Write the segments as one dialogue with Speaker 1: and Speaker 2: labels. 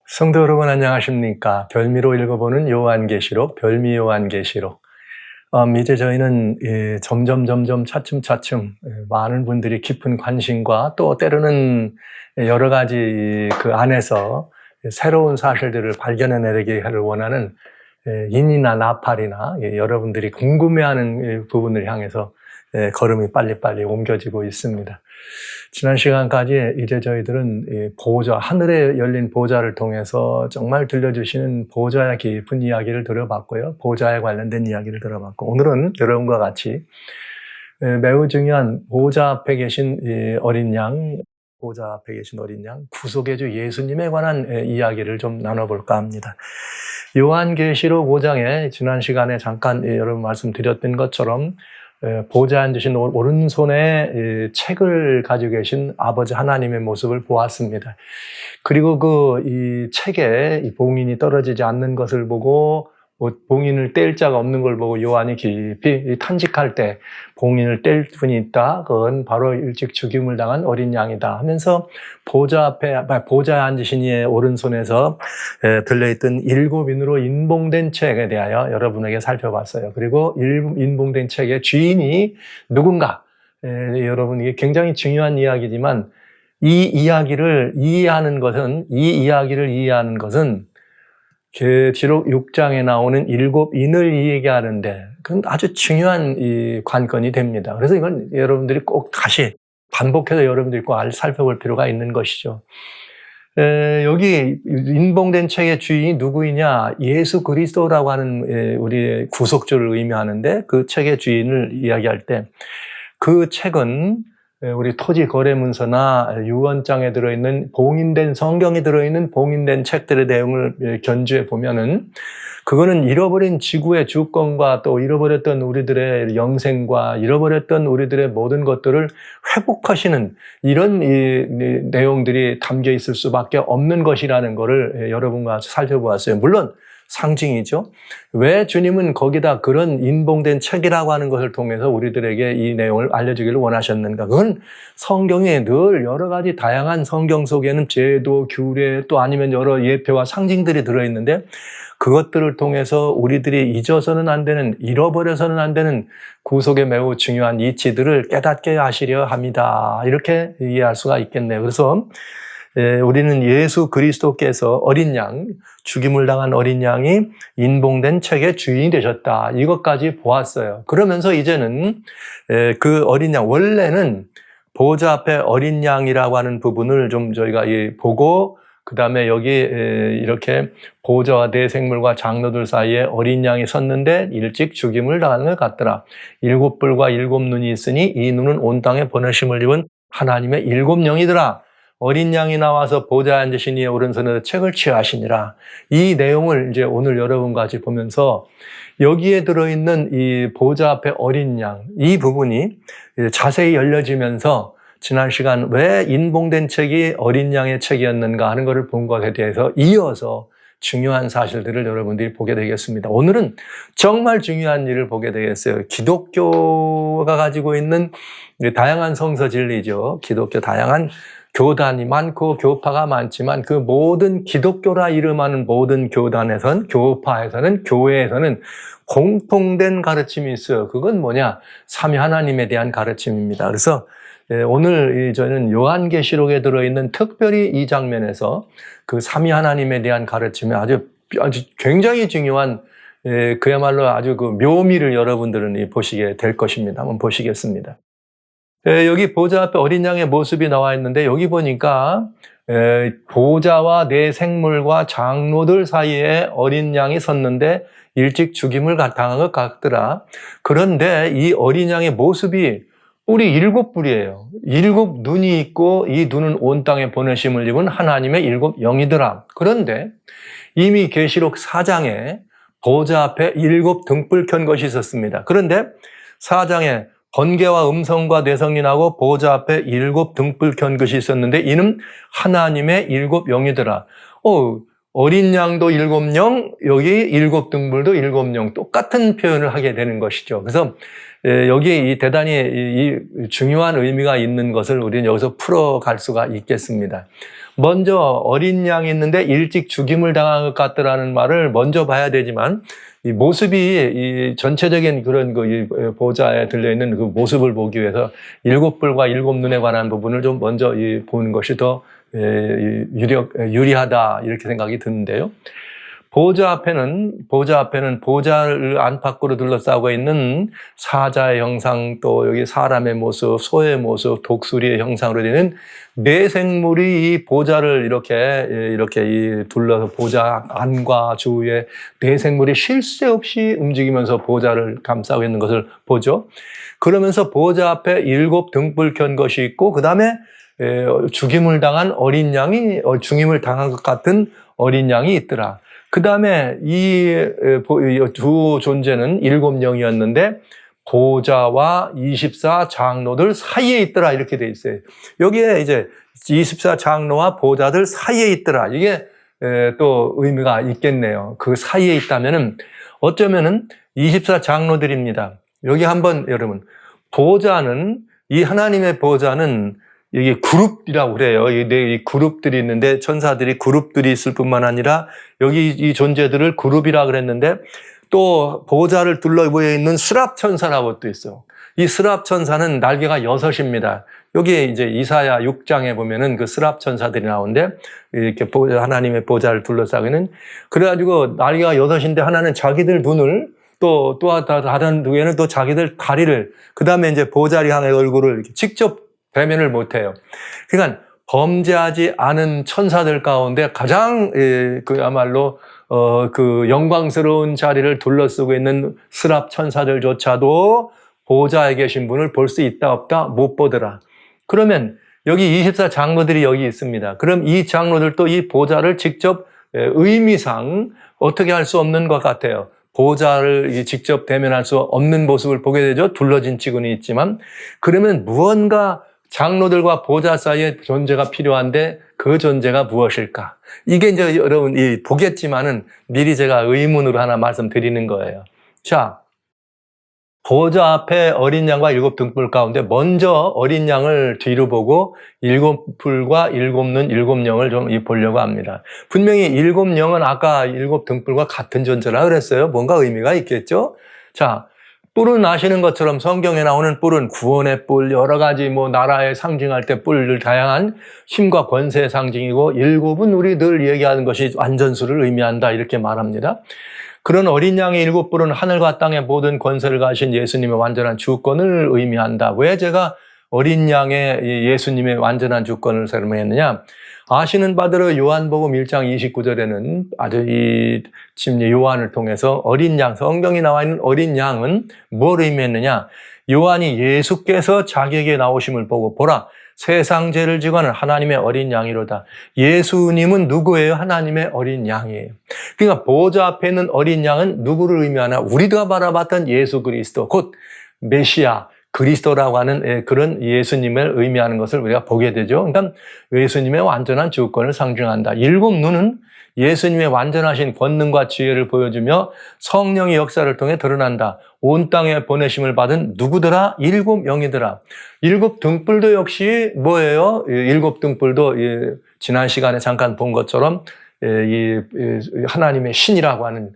Speaker 1: 성도 여러분 안녕하십니까? 별미로 읽어보는 요한계시록, 별미 요한계시록. 이제 저희는 점점 차츰 많은 분들이 깊은 관심과 또 때로는 여러 가지 그 안에서 새로운 사실들을 발견해내기를 원하는 인이나 나팔이나 여러분들이 궁금해하는 부분을 향해서 걸음이 빨리빨리 옮겨지고 있습니다. 지난 시간까지 이제 저희들은 보좌, 하늘에 열린 보좌를 통해서 정말 들려주시는 보좌의 깊은 이야기를 들어봤고요. 보좌에 관련된 이야기를 들어봤고, 오늘은 여러분과 같이 매우 중요한 보좌 앞에 계신 어린 양, 보좌 앞에 계신 어린 양, 구속의 주 예수님에 관한 이야기를 좀 나눠볼까 합니다. 요한계시록 5장에 지난 시간에 잠깐 여러분 말씀드렸던 것처럼 보좌에 앉으신 오른손에 책을 가지고 계신 아버지 하나님의 모습을 보았습니다. 그리고 이 책에 이 봉인이 떨어지지 않는 것을 보고 봉인을 뗄 자가 없는 걸 보고 요한이 깊이 탄식할 때 봉인을 뗄 분이 있다. 그건 바로 일찍 죽임을 당한 어린 양이다 하면서 보좌에 앉으신 이의 오른손에서 들려있던 7인으로 인봉된 책에 대하여 여러분에게 살펴봤어요. 그리고 인봉된 책의 주인이 누군가? 여러분, 이게 굉장히 중요한 이야기지만 이 이야기를 이해하는 것은 계시록 6장에 나오는 7인을 얘기하는데 그건 아주 중요한 이 관건이 됩니다. 그래서 이건 여러분들이 꼭 다시 반복해서 여러분들이 꼭 살펴볼 필요가 있는 것이죠. 여기 인봉된 책의 주인이 누구이냐? 예수 그리스도라고 하는 우리의 구속주를 의미하는데 그 책의 주인을 이야기할 때 그 책은 우리 토지 거래 문서나 유언장에 들어있는 봉인된 성경에 들어있는 봉인된 책들의 내용을 견주해 보면은 그거는 잃어버린 지구의 주권과 또 잃어버렸던 우리들의 영생과 잃어버렸던 우리들의 모든 것들을 회복하시는 이런 내용들이 담겨 있을 수밖에 없는 것이라는 것을 여러분과 살펴보았어요. 물론 상징이죠. 왜 주님은 거기다 그런 인봉된 책이라고 하는 것을 통해서 우리들에게 이 내용을 알려주기를 원하셨는가? 그건 성경에 늘 여러 가지 다양한 성경 속에는 제도, 규례 또 아니면 여러 예표와 상징들이 들어있는데 그것들을 통해서 우리들이 잊어서는 안 되는, 잃어버려서는 안 되는 구속의 매우 중요한 이치들을 깨닫게 하시려 합니다. 이렇게 이해할 수가 있겠네요. 그래서 우리는 예수 그리스도께서 어린 양, 죽임을 당한 어린 양이 인봉된 책의 주인이 되셨다. 이것까지 보았어요. 그러면서 이제는 그 어린 양, 원래는 보좌 앞에 어린 양이라고 하는 부분을 좀 저희가 보고 그 다음에 여기 이렇게 보좌와 대생물과 장로들 사이에 어린 양이 섰는데 일찍 죽임을 당하는 것 같더라. 7뿔과 7눈이 있으니 이 눈은 온 땅에 번뇌심을 입은 하나님의 7영이더라. 어린 양이 나와서 보좌에 앉으신 이의 오른손에서 책을 취하시니라. 이 내용을 이제 오늘 여러분과 같이 보면서 여기에 들어있는 이 보좌 앞에 어린 양, 이 부분이 자세히 열려지면서 지난 시간 왜 인봉된 책이 어린 양의 책이었는가 하는 것을 본 것에 대해서 이어서 중요한 사실들을 여러분들이 보게 되겠습니다. 오늘은 정말 중요한 일을 보게 되겠어요. 기독교가 가지고 있는 다양한 성서 진리죠. 기독교 다양한 교단이 많고 교파가 많지만 그 모든 기독교라 이름하는 모든 교단에선, 교파에서는, 교회에서는 공통된 가르침이 있어요. 그건 뭐냐? 삼위 하나님에 대한 가르침입니다. 그래서 오늘 저는 요한계시록에 들어있는 특별히 이 장면에서 그 삼위 하나님에 대한 가르침이 아주 굉장히 중요한 그야말로 아주 그 묘미를 여러분들은 보시게 될 것입니다. 한번 보시겠습니다. 여기 보좌 앞에 어린 양의 모습이 나와 있는데 여기 보니까 보좌와 내 생물과 장로들 사이에 어린 양이 섰는데 일찍 죽임을 당한 것 같더라. 그런데 이 어린 양의 모습이 뿔이 7뿔이에요. 7눈이 있고 이 눈은 온 땅에 보내심을 입은 하나님의 7영이더라. 그런데 이미 계시록 4장에 보좌 앞에 7 등불 켠 것이 있었습니다. 그런데 4장에 번개와 음성과 뇌성이 나고 보좌 앞에 7 등불 켠 것이 있었는데 이는 하나님의 7영이더라. 어린 양도 7영, 여기 7 등불도 7영, 똑같은 표현을 하게 되는 것이죠. 그래서 여기 대단히 이 중요한 의미가 있는 것을 우리는 여기서 풀어갈 수가 있겠습니다. 먼저 어린 양이 있는데 일찍 죽임을 당한 것 같더라는 말을 먼저 봐야 되지만 이 모습이 이 전체적인 그런 이 보좌에 들려있는 그 모습을 보기 위해서 일곱 뿔과 일곱 눈에 관한 부분을 좀 먼저 보는 것이 더 유리하다 이렇게 생각이 드는데요. 보좌 앞에는 보좌를 안팎으로 둘러싸고 있는 사자의 형상, 또 여기 사람의 모습, 소의 모습, 독수리의 형상으로 되는 네 생물이 이 보좌를 이렇게 둘러서 보좌 안과 주위에 네 생물이 쉴 새 없이 움직이면서 보좌를 감싸고 있는 것을 보죠. 그러면서 보좌 앞에 일곱 등불 켠 것이 있고, 그 다음에 죽임을 당한 어린 양이, 죽임을 당한 것 같은 어린 양이 있더라. 그 다음에 이 두 존재는 일곱 영이었는데 보좌와 24 장로들 사이에 있더라 이렇게 돼 있어요. 여기에 이제 24 장로와 보좌들 사이에 있더라. 이게 또 의미가 있겠네요. 그 사이에 있다면은 어쩌면은 24 장로들입니다. 여기 한번 여러분, 보좌는, 이 하나님의 보좌는 이게 그룹이라고 그래요. 이 그룹들이 있는데 천사들이 그룹들이 있을 뿐만 아니라 여기 이 존재들을 그룹이라 그랬는데 또 보좌를 둘러보여 있는 스랍 천사라고 또 있어요. 이 스랍 천사는 날개가 6입니다. 여기에 이제 이사야 6장에 보면은 그 스랍 천사들이 나오는데 이렇게 하나님의 보좌를 둘러싸고 있는, 그래가지고 날개가 6인데 하나는 자기들 눈을 또 다른 두개는 또 자기들 다리를, 그 다음에 이제 보좌를 향해 얼굴을 이렇게 직접 대면을 못해요. 그러니까 범죄하지 않은 천사들 가운데 가장 그야말로 그 영광스러운 자리를 둘러쓰고 있는 스랍 천사들조차도 보좌에 계신 분을 볼 수 있다 없다 못 보더라. 그러면 여기 24 장로들이 여기 있습니다. 그럼 이 장로들도 이 보좌를 직접 의미상 어떻게 할 수 없는 것 같아요. 보좌를 직접 대면할 수 없는 모습을 보게 되죠. 둘러진 직원이 있지만. 그러면 무언가 장로들과 보좌 사이에 존재가 필요한데 그 존재가 무엇일까? 이게 이제 여러분 보겠지만은 미리 제가 의문으로 하나 말씀드리는 거예요. 자, 보좌 앞에 어린 양과 일곱 등불 가운데 먼저 어린 양을 뒤로 보고 일곱 불과 일곱 눈, 일곱 영을 좀 보려고 합니다. 분명히 일곱 영은 아까 일곱 등불과 같은 존재라 그랬어요. 뭔가 의미가 있겠죠? 자, 뿔은 아시는 것처럼 성경에 나오는 뿔은 구원의 뿔, 여러 가지 나라에 상징할 때 뿔을 다양한 힘과 권세의 상징이고, 일곱은 우리 늘 얘기하는 것이 완전수를 의미한다 이렇게 말합니다. 그런 어린 양의 일곱 뿔은 하늘과 땅의 모든 권세를 가신 예수님의 완전한 주권을 의미한다. 왜 제가 어린 양의 예수님의 완전한 주권을 설명했느냐? 아시는 바대로 요한복음 1장 29절에는 아주 이 침례 요한을 통해서 어린 양, 성경이 나와 있는 어린 양은 뭘 의미했느냐? 요한이 예수께서 자기에게 나오심을 보고 보라, 세상 죄를 지고 하는 하나님의 어린 양이로다. 예수님은 누구예요? 하나님의 어린 양이에요. 그러니까 보좌 앞에 있는 어린 양은 누구를 의미하나? 우리가 바라봤던 예수 그리스도, 곧 메시아, 그리스도라고 하는 그런 예수님을 의미하는 것을 우리가 보게 되죠. 그러니까 예수님의 완전한 주권을 상징한다. 일곱 눈은 예수님의 완전하신 권능과 지혜를 보여주며 성령의 역사를 통해 드러난다. 온 땅에 보내심을 받은 누구더라? 일곱 영이더라. 일곱 등불도 역시 뭐예요? 일곱 등불도 지난 시간에 잠깐 본 것처럼 하나님의 신이라고 하는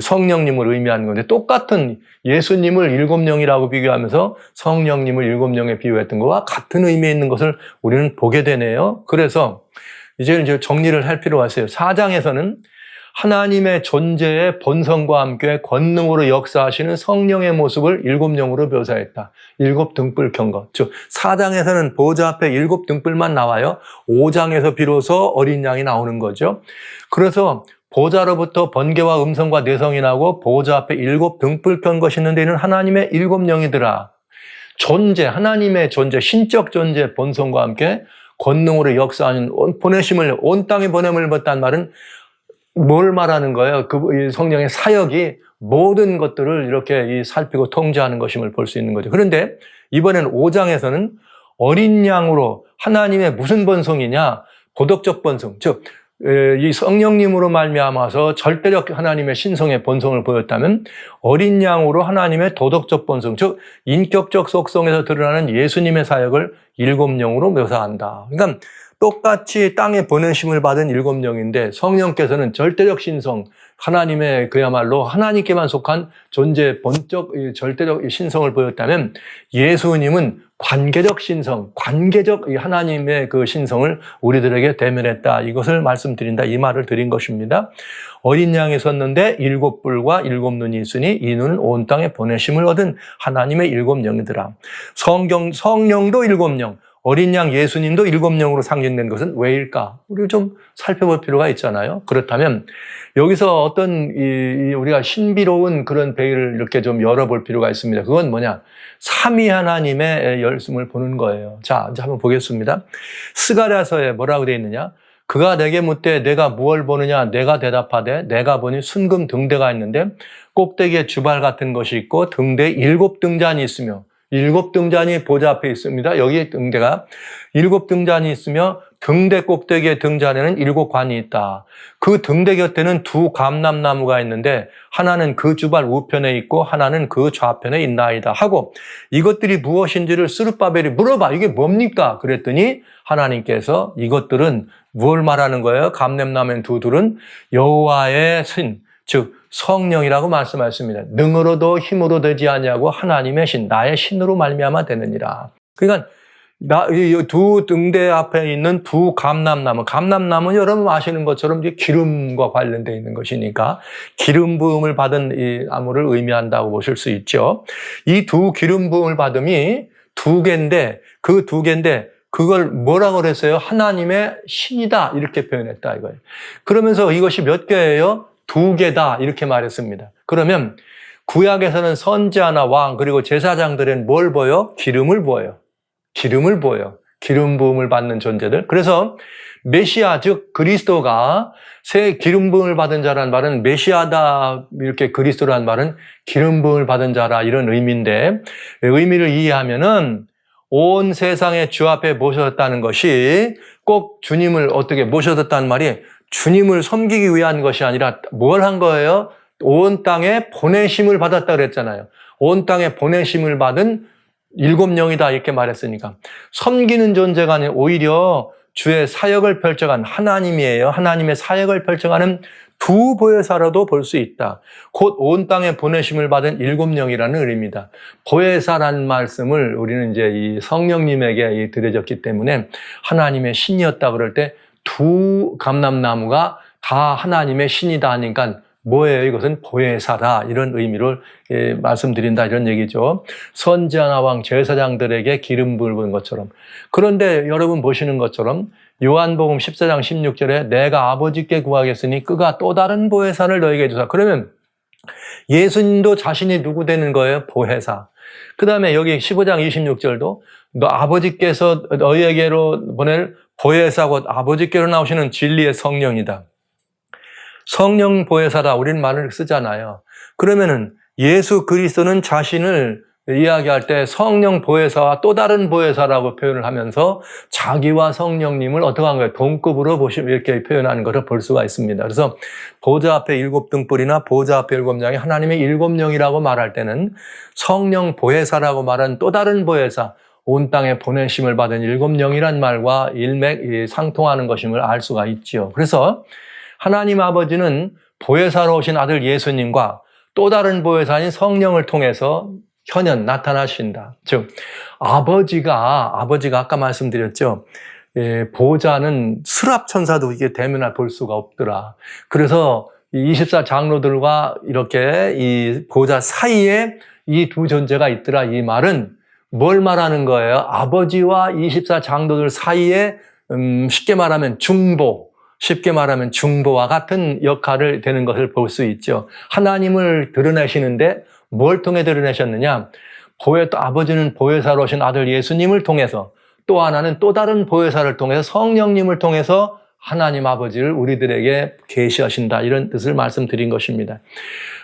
Speaker 1: 성령님을 의미하는 건데, 똑같은 예수님을 일곱 영이라고 비교하면서 성령님을 일곱 영에 비유했던 것과 같은 의미에 있는 것을 우리는 보게 되네요. 그래서 이제 정리를 할 필요가 있어요. 4장에서는 하나님의 존재의 본성과 함께 권능으로 역사하시는 성령의 모습을 일곱 영으로 묘사했다. 일곱 등불 켠 것. 즉 4장에서는 보좌 앞에 일곱 등불만 나와요. 5장에서 비로소 어린 양이 나오는 거죠. 그래서 보좌로부터 번개와 음성과 내성이 나고 보좌 앞에 일곱 등불 켠 것이 있는데 이는 하나님의 일곱 영이더라. 존재, 하나님의 존재, 신적 존재 본성과 함께 권능으로 역사하는 보내심을, 온 땅에 보냄을 받다는 말은 뭘 말하는 거예요? 그 성령의 사역이 모든 것들을 이렇게 살피고 통제하는 것임을 볼 수 있는 거죠. 그런데 이번엔 5장에서는 어린 양으로 하나님의 무슨 본성이냐? 도덕적 본성, 즉 이 성령님으로 말미암아서 절대적 하나님의 신성의 본성을 보였다면 어린 양으로 하나님의 도덕적 본성, 즉 인격적 속성에서 드러나는 예수님의 사역을 일곱 영으로 묘사한다. 그러니까 똑같이 땅에 보내심을 받은 일곱 영인데 성령께서는 절대적 신성, 하나님의 그야말로 하나님께만 속한 존재, 본적, 절대적 신성을 보였다면 예수님은 관계적 신성, 관계적 하나님의 그 신성을 우리들에게 대면했다. 이것을 말씀드린다. 이 말을 드린 것입니다. 어린 양이 섰는데 일곱 뿔과 일곱 눈이 있으니 이 눈은 온 땅에 보내심을 얻은 하나님의 일곱 영이더라. 성령도 일곱 영, 어린 양 예수님도 일곱 영으로 상징된 것은 왜일까? 우리 좀 살펴볼 필요가 있잖아요. 그렇다면 여기서 어떤 우리가 신비로운 그런 베일을 이렇게 좀 열어볼 필요가 있습니다. 그건 뭐냐? 삼위 하나님의 열심을 보는 거예요. 자, 이제 한번 보겠습니다. 스가랴서에 뭐라고 되어 있느냐? 그가 내게 묻되 내가 무엇을 보느냐? 내가 대답하되 내가 보니 순금 등대가 있는데 꼭대기에 주발 같은 것이 있고 등대에 일곱 등잔이 있으며 일곱 등잔이 보좌 앞에 있습니다. 여기 등대가 일곱 등잔이 있으며 등대 꼭대기의 등잔에는 일곱 관이 있다. 그 등대 곁에는 두 감람나무가 있는데 하나는 그 주발 우편에 있고 하나는 그 좌편에 있나이다 하고 이것들이 무엇인지를 스룹바벨이 물어봐. 이게 뭡니까? 그랬더니 하나님께서 이것들은 무엇을 말하는 거예요? 감람나무의 두 둘은 여호와의 신, 즉 성령이라고 말씀하셨습니다. 능으로도 힘으로 되지 아니하고 하나님의 신, 나의 신으로 말미암아 되느니라. 그러니까 이 두 등대 앞에 있는 두 감람나무, 감람나무는 여러분 아시는 것처럼 이제 기름과 관련되어 있는 것이니까 기름 부음을 받은 이 나무를 의미한다고 보실 수 있죠. 이 두 기름 부음을 받음이 두 개인데 그 두 개인데 그걸 뭐라고 그랬어요? 하나님의 신이다 이렇게 표현했다 이거예요. 그러면서 이것이 몇 개예요? 두 개다 이렇게 말했습니다. 그러면 구약에서는 선지자나 왕 그리고 제사장들은 뭘 보여? 기름을 보여요. 기름을 보여요. 기름 부음을 받는 존재들. 그래서 메시아 즉 그리스도가 새 기름 부음을 받은 자라는 말은 메시아다 이렇게 그리스도라는 말은 기름 부음을 받은 자라 이런 의미인데 의미를 이해하면은 온 세상의 주 앞에 모셔졌다는 것이 꼭 주님을 어떻게 모셔졌다는 말이 주님을 섬기기 위한 것이 아니라 뭘 한 거예요? 온 땅에 보내심을 받았다 그랬잖아요. 온 땅에 보내심을 받은 일곱 영이다 이렇게 말했으니까 섬기는 존재가 아니라 오히려 주의 사역을 펼쳐간 하나님이에요. 하나님의 사역을 펼쳐가는 두 보혜사로도 볼 수 있다. 곧 온 땅에 보내심을 받은 일곱 영이라는 의미입니다. 보혜사라는 말씀을 우리는 이제 이 성령님에게 드려졌기 때문에 하나님의 신이었다 그럴 때 두 감람나무가 다 하나님의 신이다 하니까 뭐예요? 이것은 보혜사다 이런 의미를 말씀드린다 이런 얘기죠. 선지자나 왕 제사장들에게 기름 부은 것처럼. 그런데 여러분 보시는 것처럼 요한복음 14장 16절에 내가 아버지께 구하겠으니 그가 또 다른 보혜사를 너에게 주사. 그러면 예수님도 자신이 누구 되는 거예요? 보혜사. 그 다음에 여기 15장 26절도 너 아버지께서 너희에게로 보낼 보혜사고 아버지께로 나오시는 진리의 성령이다. 성령 보혜사다 우리는 말을 쓰잖아요. 그러면은 예수 그리스도는 자신을 이야기할 때 성령 보혜사와 또 다른 보혜사라고 표현을 하면서 자기와 성령님을 어떻게 한 거예요? 동급으로 보시면 이렇게 표현하는 것을 볼 수가 있습니다. 그래서 보좌 앞에 일곱 등불이나 보좌 앞에 일곱 영이 하나님의 일곱 영이라고 말할 때는 성령 보혜사라고 말하는 또 다른 보혜사, 온 땅에 보내심을 받은 일곱 영이란 말과 상통하는 것임을 알 수가 있지요. 그래서 하나님 아버지는 보혜사로 오신 아들 예수님과 또 다른 보혜사인 성령을 통해서 현현 나타나신다. 즉 아버지가 아까 말씀드렸죠. 보좌는 스랍천사도 이게 대면할 볼 수가 없더라. 그래서 24장로들과 이렇게 이 보좌 사이에 이 두 존재가 있더라. 이 말은 뭘 말하는 거예요? 아버지와 24장로들 사이에 쉽게 말하면 중보와 같은 역할을 되는 것을 볼 수 있죠. 하나님을 드러내시는데 뭘 통해 드러내셨느냐? 아버지는 보혜사로 오신 아들 예수님을 통해서 또 하나는 또 다른 보혜사를 통해서 성령님을 통해서 하나님 아버지를 우리들에게 계시하신다. 이런 뜻을 말씀드린 것입니다.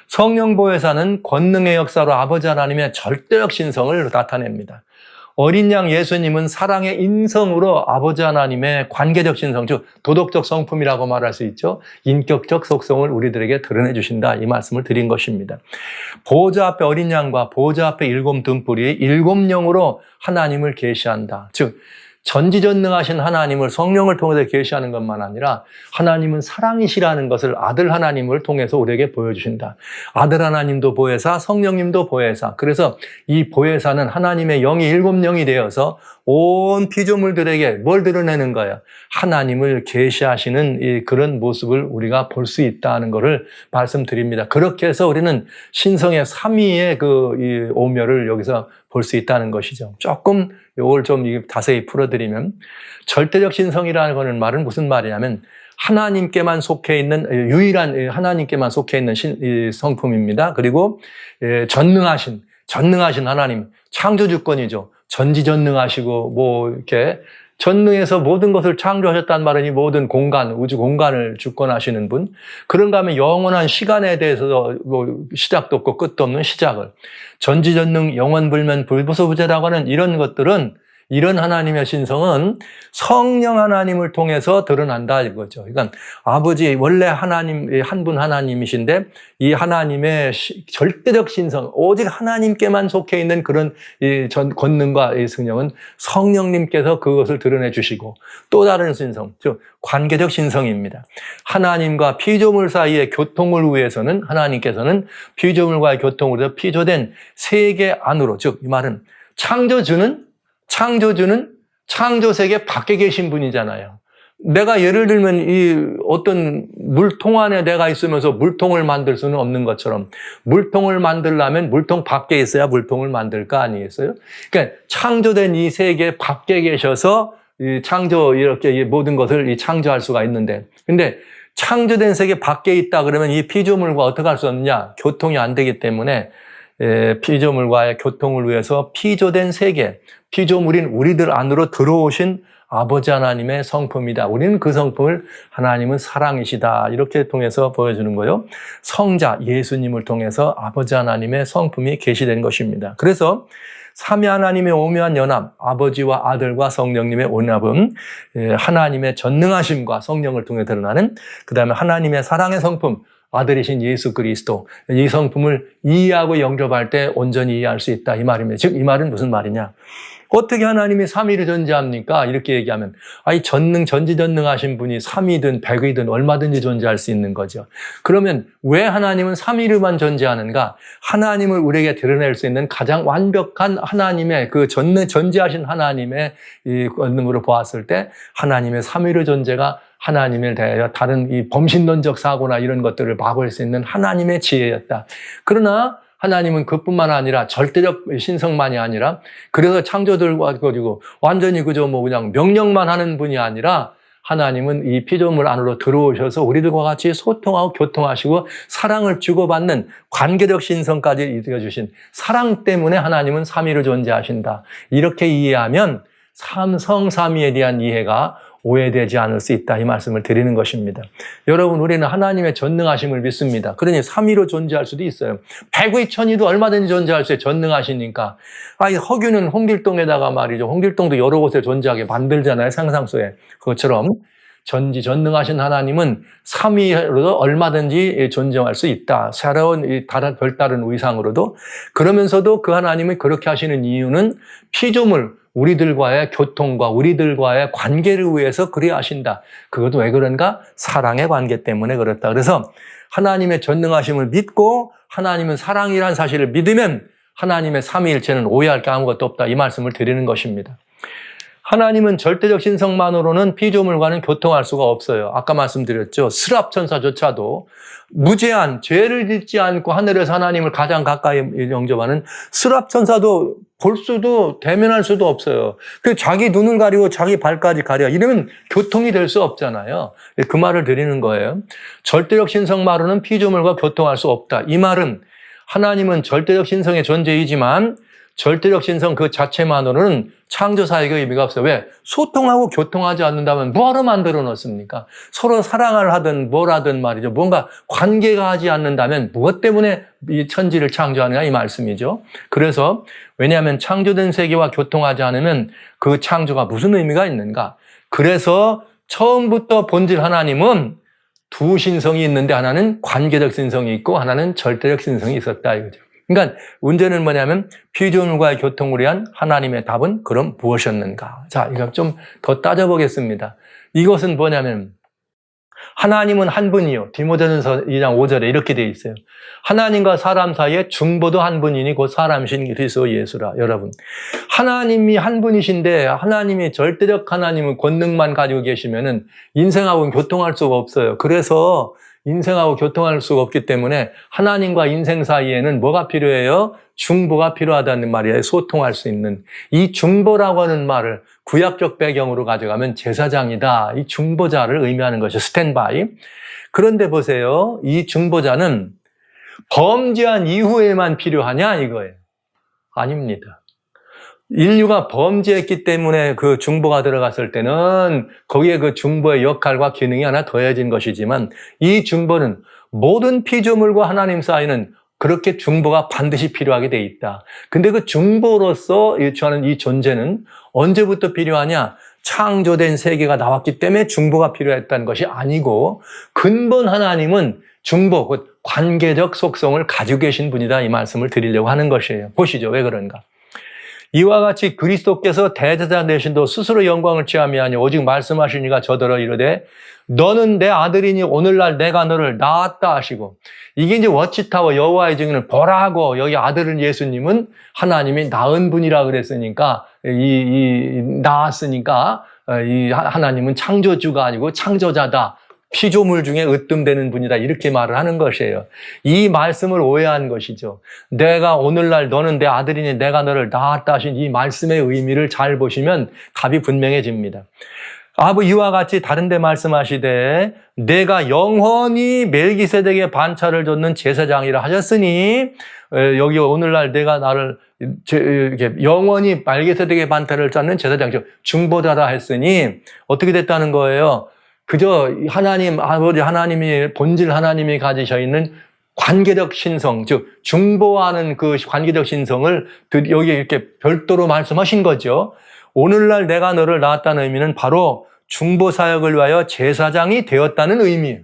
Speaker 1: 성령 보혜사는 권능의 역사로 아버지 하나님의 절대적 신성을 나타냅니다. 어린 양 예수님은 사랑의 인성으로 아버지 하나님의 관계적 신성, 즉 도덕적 성품이라고 말할 수 있죠. 인격적 속성을 우리들에게 드러내 주신다. 이 말씀을 드린 것입니다. 보좌 앞에 어린 양과 보좌 앞에 일곱 등불이 일곱 영으로 하나님을 계시한다. 즉 전지전능하신 하나님을 성령을 통해서 계시하는 것만 아니라 하나님은 사랑이시라는 것을 아들 하나님을 통해서 우리에게 보여주신다. 아들 하나님도 보혜사, 성령님도 보혜사. 그래서 이 보혜사는 하나님의 영이 일곱 영이 되어서 온 피조물들에게 뭘 드러내는 거야? 하나님을 계시하시는 그런 모습을 우리가 볼 수 있다는 것을 말씀드립니다. 그렇게 해서 우리는 신성의 삼위의 이 오묘를 여기서 볼 수 있다는 것이죠. 조금 이걸 좀 자세히 풀어드리면, 절대적 신성이라는 거는 말은 무슨 말이냐면 하나님께만 속해 있는, 유일한 하나님께만 속해 있는 성품입니다. 그리고 전능하신 하나님, 창조주권이죠. 전지전능하시고 이렇게 전능해서 모든 것을 창조하셨다는 말은 이 모든 공간, 우주 공간을 주권하시는 분. 그런가 하면 영원한 시간에 대해서 시작도 없고 끝도 없는 시작을. 전지전능, 영원불면, 불부서부재라고 하는 이런 것들은, 이런 하나님의 신성은 성령 하나님을 통해서 드러난다 이거죠. 그러니까 아버지 원래 하나님, 한 분 하나님이신데 이 하나님의 절대적 신성, 오직 하나님께만 속해 있는 그런 권능과 이 성령은 성령님께서 그것을 드러내 주시고, 또 다른 신성, 즉 관계적 신성입니다. 하나님과 피조물 사이의 교통을 위해서는 하나님께서는 피조물과의 교통을 위해서 피조된 세계 안으로, 즉 이 말은 창조주는 창조세계 밖에 계신 분이잖아요. 내가 예를 들면 이 어떤 물통 안에 내가 있으면서 물통을 만들 수는 없는 것처럼, 물통을 만들려면 물통 밖에 있어야 물통을 만들 거 아니겠어요? 그러니까 창조된 이 세계 밖에 계셔서 이렇게 모든 것을 창조할 수가 있는데, 근데 창조된 세계 밖에 있다 그러면 이 피조물과 어떻게 할 수 없느냐? 교통이 안 되기 때문에 피조물과의 교통을 위해서 피조된 세계, 피조물인 우리들 안으로 들어오신 아버지 하나님의 성품이다. 우리는 그 성품을 하나님은 사랑이시다, 이렇게 통해서 보여주는 거예요. 성자 예수님을 통해서 아버지 하나님의 성품이 계시된 것입니다. 그래서 삼위 하나님의 오묘한 연합, 아버지와 아들과 성령님의 온합은 하나님의 전능하심과 성령을 통해 드러나는, 그 다음에 하나님의 사랑의 성품, 아들이신 예수 그리스도, 이 성품을 이해하고 영접할 때 온전히 이해할 수 있다, 이 말입니다. 즉 이 말은 무슨 말이냐? 어떻게 하나님이 삼위를 존재합니까? 이렇게 얘기하면 전지전능하신 분이 삼위든 백이든 얼마든지 존재할 수 있는 거죠. 그러면 왜 하나님은 삼위를만 존재하는가? 하나님을 우리에게 드러낼 수 있는 가장 완벽한 하나님의 전지하신 하나님의 이 권능으로 보았을 때 하나님의 삼위의 존재가 하나님에 대하여 다른 이 범신론적 사고나 이런 것들을 막을 수 있는 하나님의 지혜였다. 그러나 하나님은 그뿐만 아니라 절대적 신성만이 아니라, 그래서 창조들과 그리고 완전히 그냥 명령만 하는 분이 아니라 하나님은 이 피조물 안으로 들어오셔서 우리들과 같이 소통하고 교통하시고 사랑을 주고받는 관계적 신성까지 이루어주신 사랑 때문에 하나님은 삼위를 존재하신다. 이렇게 이해하면 삼성삼위에 대한 이해가 오해되지 않을 수 있다, 이 말씀을 드리는 것입니다. 여러분, 우리는 하나님의 전능하심을 믿습니다. 그러니 삼위로 존재할 수도 있어요. 백의천이도 얼마든지 존재할 수 있어요. 전능하시니까. 허균은 홍길동에다가 말이죠. 홍길동도 여러 곳에 존재하게 만들잖아요, 상상 속에. 그것처럼 전지전능하신 하나님은 삼위로도 얼마든지 존재할 수 있다. 새로운 별다른 위상으로도. 그러면서도 그 하나님이 그렇게 하시는 이유는 피조물, 우리들과의 교통과 우리들과의 관계를 위해서 그리 하신다. 그것도 왜 그런가? 사랑의 관계 때문에 그렇다. 그래서 하나님의 전능하심을 믿고 하나님은 사랑이라는 사실을 믿으면 하나님의 삼위일체는 오해할 게 아무것도 없다, 이 말씀을 드리는 것입니다. 하나님은 절대적 신성만으로는 피조물과는 교통할 수가 없어요. 아까 말씀드렸죠. 스랍천사조차도 무죄한, 죄를 짓지 않고 하늘에서 하나님을 가장 가까이 영접하는 스랍천사도 볼 수도 대면할 수도 없어요. 그 자기 눈을 가리고 자기 발까지 가려, 이러면 교통이 될 수 없잖아요. 그 말을 드리는 거예요. 절대적 신성만으로는 피조물과 교통할 수 없다. 이 말은 하나님은 절대적 신성의 존재이지만 절대적 신성 그 자체만으로는 창조사역의 의미가 없어요. 왜? 소통하고 교통하지 않는다면 뭐하러 만들어 놓습니까? 서로 사랑을 하든 뭘 하든 말이죠. 뭔가 관계가 하지 않는다면 무엇 때문에 이 천지를 창조하느냐, 이 말씀이죠. 그래서 왜냐하면 창조된 세계와 교통하지 않으면 그 창조가 무슨 의미가 있는가? 그래서 처음부터 본질 하나님은 두 신성이 있는데 하나는 관계적 신성이 있고 하나는 절대적 신성이 있었다, 이거죠. 그러니까 문제는 뭐냐면 피조물과의 교통을 위한 하나님의 답은 그럼 무엇이었는가? 자, 이거 좀 더 따져보겠습니다. 이것은 뭐냐면 하나님은 한 분이요. 디모데전서 2장 5절에 이렇게 되어 있어요. 하나님과 사람 사이에 중보도 한 분이니 곧 사람이신 그리스도 예수라. 여러분, 하나님이 한 분이신데 하나님이 절대적 하나님은 권능만 가지고 계시면은 인생하고는 교통할 수가 없어요. 그래서 인생하고 교통할 수가 없기 때문에 하나님과 인생 사이에는 뭐가 필요해요? 중보가 필요하다는 말이에요. 소통할 수 있는. 이 중보라고 하는 말을 구약적 배경으로 가져가면 제사장이다. 이 중보자를 의미하는 것이 스탠바이. 그런데 보세요. 이 중보자는 범죄한 이후에만 필요하냐 이거예요. 아닙니다. 인류가 범죄했기 때문에 그 중보가 들어갔을 때는 거기에 그 중보의 역할과 기능이 하나 더해진 것이지만 이 중보는 모든 피조물과 하나님 사이는 그렇게 중보가 반드시 필요하게 돼 있다. 근데 그 중보로서 저는 이 존재는 언제부터 필요하냐? 창조된 세계가 나왔기 때문에 중보가 필요했다는 것이 아니고 근본 하나님은 중보, 곧 관계적 속성을 가지고 계신 분이다. 이 말씀을 드리려고 하는 것이에요. 보시죠. 왜 그런가? 이와 같이 그리스도께서 대제사장 되신도 스스로 영광을 취함이 아니 오직 말씀하시니가 저더러 이르되 너는 내 아들이니 오늘날 내가 너를 낳았다 하시고 이게 이제 워치타워 여호와의 증인을 보라 하고 여기 아들은 예수님은 하나님이 낳은 분이라 그랬으니까 낳았으니까 이 하나님은 창조주가 아니고 창조자다. 피조물 중에 으뜸되는 분이다. 이렇게 말을 하는 것이에요. 이 말씀을 오해한 것이죠. 내가 오늘날 너는 내 아들이니 내가 너를 낳았다 하신 이 말씀의 의미를 잘 보시면 답이 분명해집니다. 이와 같이 다른 데 말씀하시되 내가 영원히 멜기세덱의 반차를 줬는 제사장이라 하셨으니 여기 오늘날 내가 나를 영원히 멜기세덱의 반차를 쫓는 제사장, 중보자라 했으니 어떻게 됐다는 거예요? 그저 하나님, 아버지 하나님이, 본질 하나님이 가지셔 있는 관계적 신성, 즉, 중보하는 그 관계적 신성을 여기 이렇게 별도로 말씀하신 거죠. 오늘날 내가 너를 낳았다는 의미는 바로 중보 사역을 위하여 제사장이 되었다는 의미예요.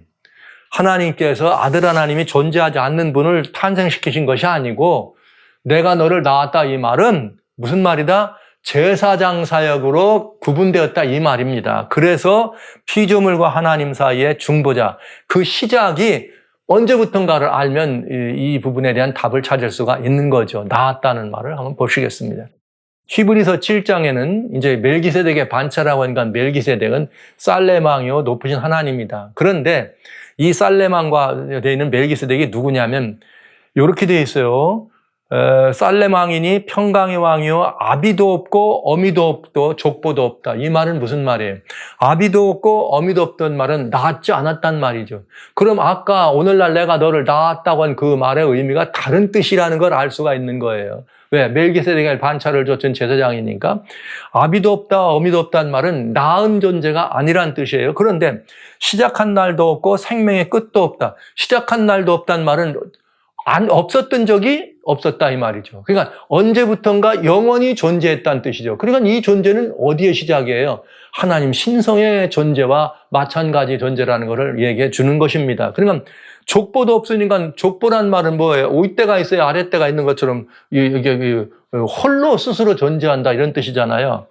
Speaker 1: 하나님께서 아들 하나님이 존재하지 않는 분을 탄생시키신 것이 아니고 내가 너를 낳았다 이 말은 무슨 말이다? 제사장 사역으로 구분되었다 이 말입니다. 그래서 피조물과 하나님 사이의 중보자, 그 시작이 언제부턴가를 알면 이 부분에 대한 답을 찾을 수가 있는 거죠. 낳았다는 말을 한번 보시겠습니다. 히브리서 7장에는 이제 멜기세덱의 반차라고 하니까 멜기세덱은 살레망이요 높으신 하나님이다. 그런데 이 살레망과 되어 있는 멜기세덱이 누구냐면 이렇게 되어 있어요. 살레망이니 평강의 왕이요 아비도 없고 어미도 없고 족보도 없다. 이 말은 무슨 말이에요? 아비도 없고 어미도 없던 말은 낳지 않았단 말이죠. 그럼 아까 오늘날 내가 너를 낳았다고 한 그 말의 의미가 다른 뜻이라는 걸 알 수가 있는 거예요. 왜? 멜기세덱의 반차를 줬던 제사장이니까. 아비도 없다 어미도 없다는 말은 낳은 존재가 아니란 뜻이에요. 그런데 시작한 날도 없고 생명의 끝도 없다. 시작한 날도 없다는 말은 없었던 적이 없었다 이 말이죠. 그러니까 언제부턴가 영원히 존재했다는 뜻이죠. 그러니까 이 존재는 어디에 시작이에요? 하나님 신성의 존재와 마찬가지 존재라는 것을 얘기해 주는 것입니다. 그러니까 족보도 없으니까 족보란 말은 뭐예요? 윗대가 있어야 아랫대가 있는 것처럼 이게 홀로 스스로 존재한다 이런 뜻이잖아요.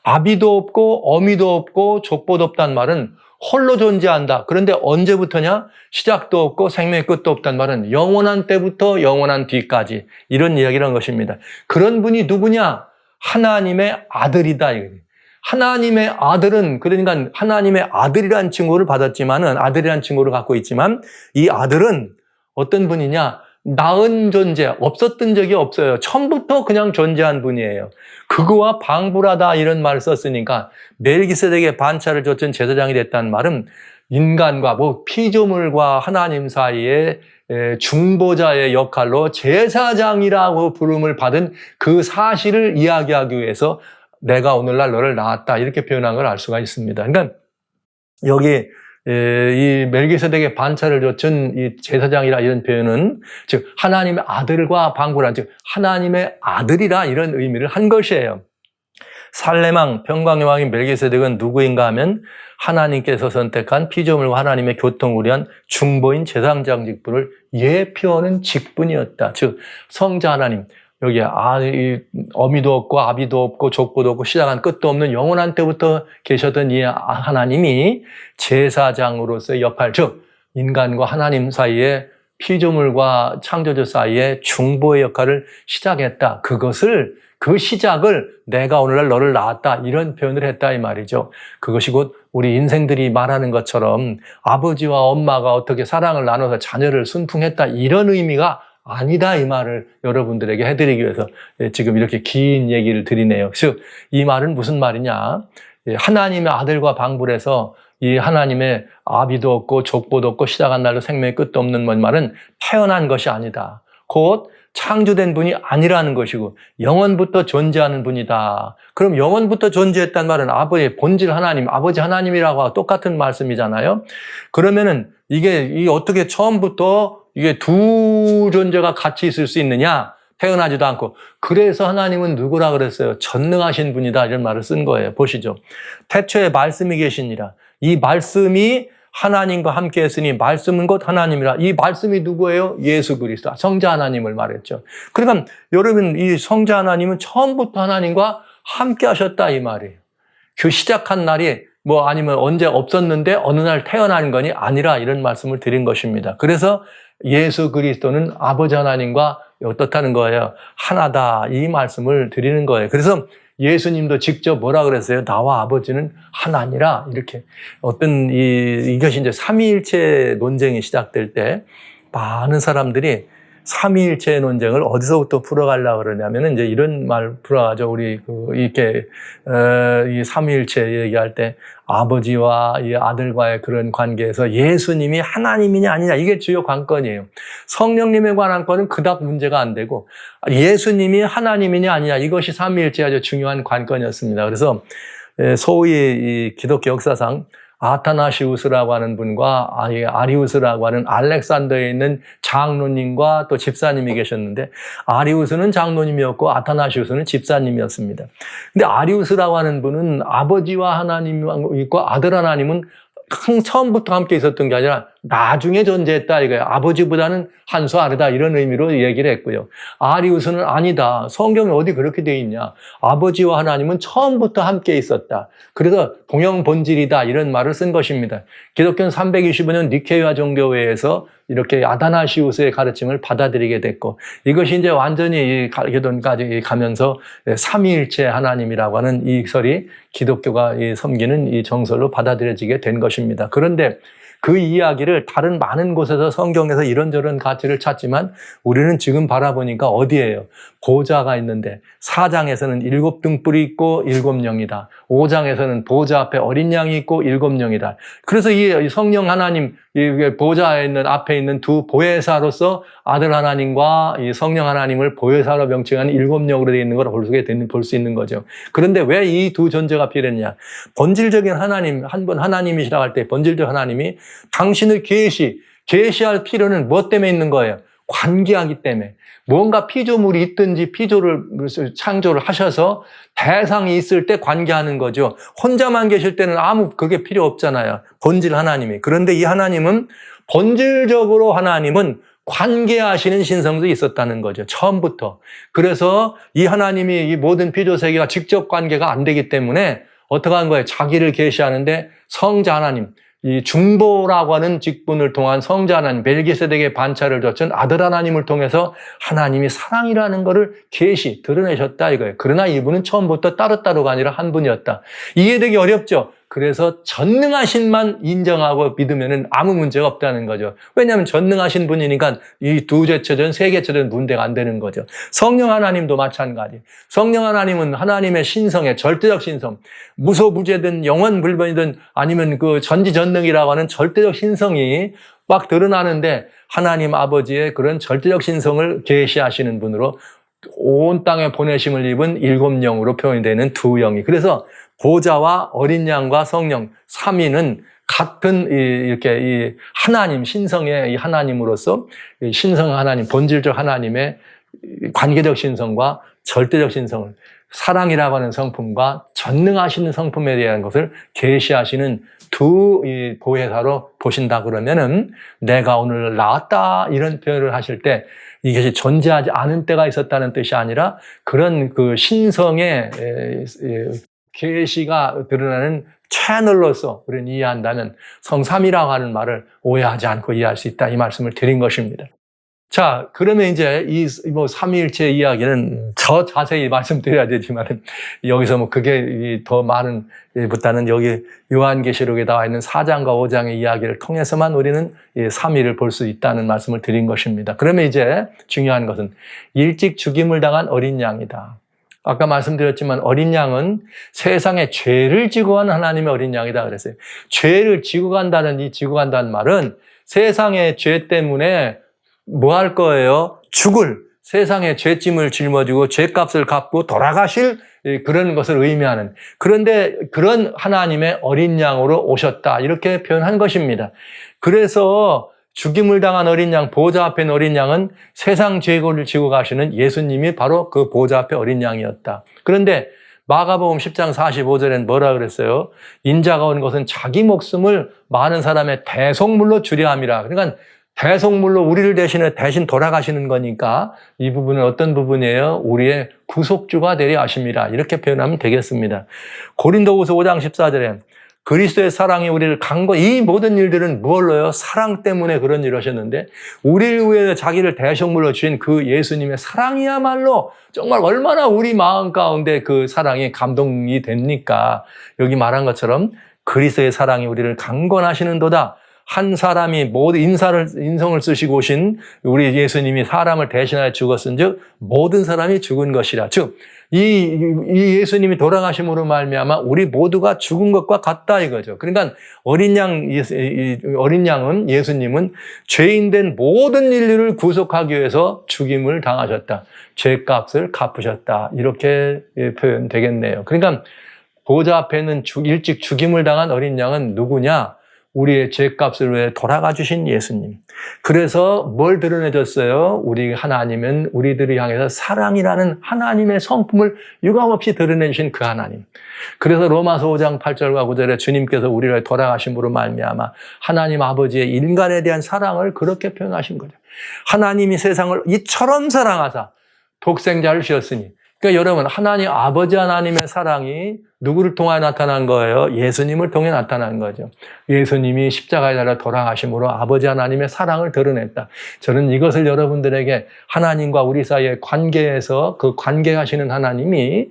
Speaker 1: 아비도 없고 어미도 없고 족보도 없다는 말은 홀로 존재한다. 그런데 언제부터냐? 시작도 없고 생명의 끝도 없다는 말은 영원한 때부터 영원한 뒤까지 이런 이야기라는 것입니다. 그런 분이 누구냐? 하나님의 아들이다. 하나님의 아들은 그러니까 하나님의 아들이라는 칭호를 받았지만은 아들이라는 칭호를 갖고 있지만 이 아들은 어떤 분이냐? 낳은 존재, 없었던 적이 없어요. 처음부터 그냥 존재한 분이에요. 그거와 방불하다 이런 말을 썼으니까 멜기세덱의 반차를 줬던 제사장이 됐다는 말은 인간과 피조물과 하나님 사이에 중보자의 역할로 제사장이라고 부름을 받은 그 사실을 이야기하기 위해서 내가 오늘날 너를 낳았다 이렇게 표현한 걸 알 수가 있습니다. 그러니까 여기 이 멜기세덱의 반차를 줬던 이 제사장이라 이런 표현은 즉 하나님의 아들과 방불한 즉 하나님의 아들이라 이런 의미를 한 것이에요. 살레망 평강의 왕인 멜기세덱은 누구인가 하면 하나님께서 선택한 피조물과 하나님의 교통을 위한 중보인 제사장 직분을 예표하는 직분이었다. 즉 성자 하나님, 여기 어미도 없고 아비도 없고 족보도 없고 시작한 끝도 없는 영원한 때부터 계셨던 이 하나님이 제사장으로서의 역할, 즉 인간과 하나님 사이에 피조물과 창조주 사이에 중보의 역할을 시작했다. 그 시작을 내가 오늘날 너를 낳았다, 이런 표현을 했다 이 말이죠. 그것이 곧 우리 인생들이 말하는 것처럼 아버지와 엄마가 어떻게 사랑을 나눠서 자녀를 순풍했다, 이런 의미가 아니다, 이 말을 여러분들에게 해드리기 위해서 지금 이렇게 긴 얘기를 드리네요. 즉 이 말은 무슨 말이냐, 하나님의 아들과 방불해서 이 하나님의 아비도 없고 족보도 없고 시작한 날로 생명의 끝도 없는 말은 태어난 것이 아니다. 곧 창조된 분이 아니라는 것이고 영원부터 존재하는 분이다. 그럼 영원부터 존재했단 말은 아버지의 본질 하나님, 아버지 하나님이라고 똑같은 말씀이잖아요. 그러면은 이게 어떻게 처음부터 이게 두 존재가 같이 있을 수 있느냐? 태어나지도 않고. 그래서 하나님은 누구라 그랬어요? 전능하신 분이다, 이런 말을 쓴 거예요. 보시죠. 태초에 말씀이 계시니라. 이 말씀이 하나님과 함께 했으니 말씀은 곧 하나님이라. 이 말씀이 누구예요? 예수 그리스도, 성자 하나님을 말했죠. 그러니까 여러분, 이 성자 하나님은 처음부터 하나님과 함께 하셨다, 이 말이에요. 그 시작한 날이 아니면 언제 없었는데 어느 날 태어난 거니 아니라, 이런 말씀을 드린 것입니다. 그래서 예수 그리스도는 아버지 하나님과 어떻다는 거예요? 하나다, 이 말씀을 드리는 거예요. 그래서 예수님도 직접 뭐라 그랬어요? 나와 아버지는 하나니라, 이렇게. 이것이 이제 삼위일체 논쟁이 시작될 때 많은 사람들이 삼위일체 논쟁을 어디서부터 풀어가려고 그러냐면은 이제 이런 말 풀어가죠. 우리 이 삼위일체 얘기할 때 아버지와 이 아들과의 그런 관계에서 예수님이 하나님이냐 아니냐, 이게 주요 관건이에요. 성령님에 관한 거는 그닥 문제가 안 되고 예수님이 하나님이냐 아니냐, 이것이 삼위일체의 아주 중요한 관건이었습니다. 그래서 소위 이 기독교 역사상 아타나시우스라고 하는 분과 아리우스라고 하는 알렉산더에 있는 장로님과 또 집사님이 계셨는데, 아리우스는 장로님이었고 아타나시우스는 집사님이었습니다. 근데 아리우스라고 하는 분은 아버지와 하나님이 있고 아들 하나님은 처음부터 함께 있었던 게 아니라 나중에 존재했다, 이거예요. 아버지보다는 한 수 아래다, 이런 의미로 얘기를 했고요. 아리우스는 아니다. 성경에 어디 그렇게 돼 있냐. 아버지와 하나님은 처음부터 함께 있었다. 그래서 동형 본질이다, 이런 말을 쓴 것입니다. 기독교는 325년 니케이아 종교회에서 이렇게 아다나시우스의 가르침을 받아들이게 됐고, 이것이 이제 완전히 갈게돈까지 가면서 삼위일체 하나님이라고 하는 이 설이 기독교가 섬기는 이 정설로 받아들여지게 된 것입니다. 그런데 그 이야기를 다른 많은 곳에서 성경에서 이런저런 가치를 찾지만 우리는 지금 바라보니까 어디예요? 보좌가 있는데 4장에서는 7등불이 있고 7영이다. 5장에서는 보좌 앞에 어린 양이 있고 7영이다. 그래서 이 성령 하나님, 이 보좌에 있는 앞에 있는 두 보혜사로서 아들 하나님과 이 성령 하나님을 보혜사로 명칭하는 7영으로 되어 있는 걸 볼 수 있는 거죠. 그런데 왜 이 두 존재가 필요했냐? 본질적인 하나님, 한 분 하나님이시라고 할 때 본질적 하나님이 당신을 계시할 필요는 무엇 때문에 있는 거예요? 관계하기 때문에. 뭔가 피조물이 있든지 피조를 창조를 하셔서 대상이 있을 때 관계하는 거죠. 혼자만 계실 때는 그게 필요 없잖아요. 본질 하나님이. 그런데 이 하나님은 본질적으로 하나님은 관계하시는 신성도 있었다는 거죠. 처음부터. 그래서 이 하나님이 이 모든 피조 세계가 직접 관계가 안 되기 때문에 어떻게 한 거예요? 자기를 계시하는데 성자 하나님, 이 중보라고 하는 직분을 통한 성자 하나님, 멜기세덱의 반차를 줬던 아들 하나님을 통해서 하나님이 사랑이라는 것을 드러내셨다, 이거예요. 그러나 이분은 처음부터 따로따로가 아니라 한 분이었다. 이해되기 어렵죠? 그래서 전능하신만 인정하고 믿으면 아무 문제가 없다는 거죠. 왜냐하면 전능하신 분이니까 이 두 개체전, 세 개체전 문제가 안 되는 거죠. 성령 하나님도 마찬가지. 성령 하나님은 하나님의 신성의 절대적 신성, 무소부재든 영원불변이든 아니면 그 전지전능이라고 하는 절대적 신성이 막 드러나는데 하나님 아버지의 그런 절대적 신성을 계시하시는 분으로 온 땅에 보내심을 입은 7영으로 표현이 되는 두 영이. 그래서 보좌와 어린 양과 성령, 삼위는 같은 이렇게 하나님, 신성의 이 하나님으로서 신성 하나님, 본질적 하나님의 관계적 신성과 절대적 신성을, 사랑이라고 하는 성품과 전능하시는 성품에 대한 것을 계시하시는 두 보혜사로 보신다 그러면은 내가 오늘 나왔다 이런 표현을 하실 때 이것이 존재하지 않은 때가 있었다는 뜻이 아니라 그런 그 신성의 계시가 드러나는 채널로서 우리는 이해한다면 성삼이라고 하는 말을 오해하지 않고 이해할 수 있다 이 말씀을 드린 것입니다. 자, 그러면 이제 이 삼위일체 이야기는 더 자세히 말씀드려야 되지만 여기서 그게 더 많은 보다는 여기 요한계시록에 나와 있는 4장과 5장의 이야기를 통해서만 우리는 삼위를 볼 수 있다는 말씀을 드린 것입니다. 그러면 이제 중요한 것은 일찍 죽임을 당한 어린 양이다. 아까 말씀드렸지만 어린 양은 세상의 죄를 지고 간 하나님의 어린 양이다 그랬어요. 죄를 지고 간다는 말은 세상의 죄 때문에 뭐 할 거예요? 죽을 세상의 죄짐을 짊어지고 죄값을 갚고 돌아가실 그런 것을 의미하는 그런데 그런 하나님의 어린 양으로 오셨다 이렇게 표현한 것입니다. 그래서 죽임을 당한 어린 양, 보좌 앞에 있는 어린 양은 세상 죄를 지고 가시는 예수님이 바로 그 보좌 앞에 어린 양이었다. 그런데 마가복음 10장 45절엔 뭐라 그랬어요? 인자가 온 것은 자기 목숨을 많은 사람의 대속물로 주려 함이라. 그러니까 대속물로 우리를 대신 돌아가시는 거니까 이 부분은 어떤 부분이에요? 우리의 구속주가 되려 하심이라. 이렇게 표현하면 되겠습니다. 고린도후서 5장 14절에 그리스도의 사랑이 우리를 이 모든 일들은 무엇로요? 사랑 때문에 그런 일을 하셨는데 우리를 위해 자기를 대속물로 주신 그 예수님의 사랑이야말로 정말 얼마나 우리 마음 가운데 그 사랑이 감동이 됩니까? 여기 말한 것처럼 그리스도의 사랑이 우리를 강권하시는도다. 한 사람이 모든 인성을 쓰시고 오신 우리 예수님이 사람을 대신하여 죽었은즉 모든 사람이 죽은 것이라. 즉 이 예수님이 돌아가심으로 말미암아 우리 모두가 죽은 것과 같다 이거죠. 그러니까 어린 양은 예수님은 죄인된 모든 인류를 구속하기 위해서 죽임을 당하셨다. 죄값을 갚으셨다. 이렇게 표현되겠네요. 그러니까 보좌 앞에는 일찍 죽임을 당한 어린 양은 누구냐? 우리의 죄값을 위해 돌아가 주신 예수님. 그래서 뭘 드러내줬어요? 우리 하나님은 우리들을 향해서 사랑이라는 하나님의 성품을 유감없이 드러내주신 그 하나님. 그래서 로마서 5장 8절과 9절에 주님께서 우리를 돌아가심으로 말미암아 하나님 아버지의 인간에 대한 사랑을 그렇게 표현하신 거죠. 하나님이 세상을 이처럼 사랑하사 독생자를 주셨으니 그러니까 여러분 하나님 아버지 하나님의 사랑이 누구를 통하여 나타난 거예요? 예수님을 통해 나타난 거죠. 예수님이 십자가에 달려 돌아가심으로 아버지 하나님의 사랑을 드러냈다. 저는 이것을 여러분들에게 하나님과 우리 사이의 관계에서 그 관계하시는 하나님이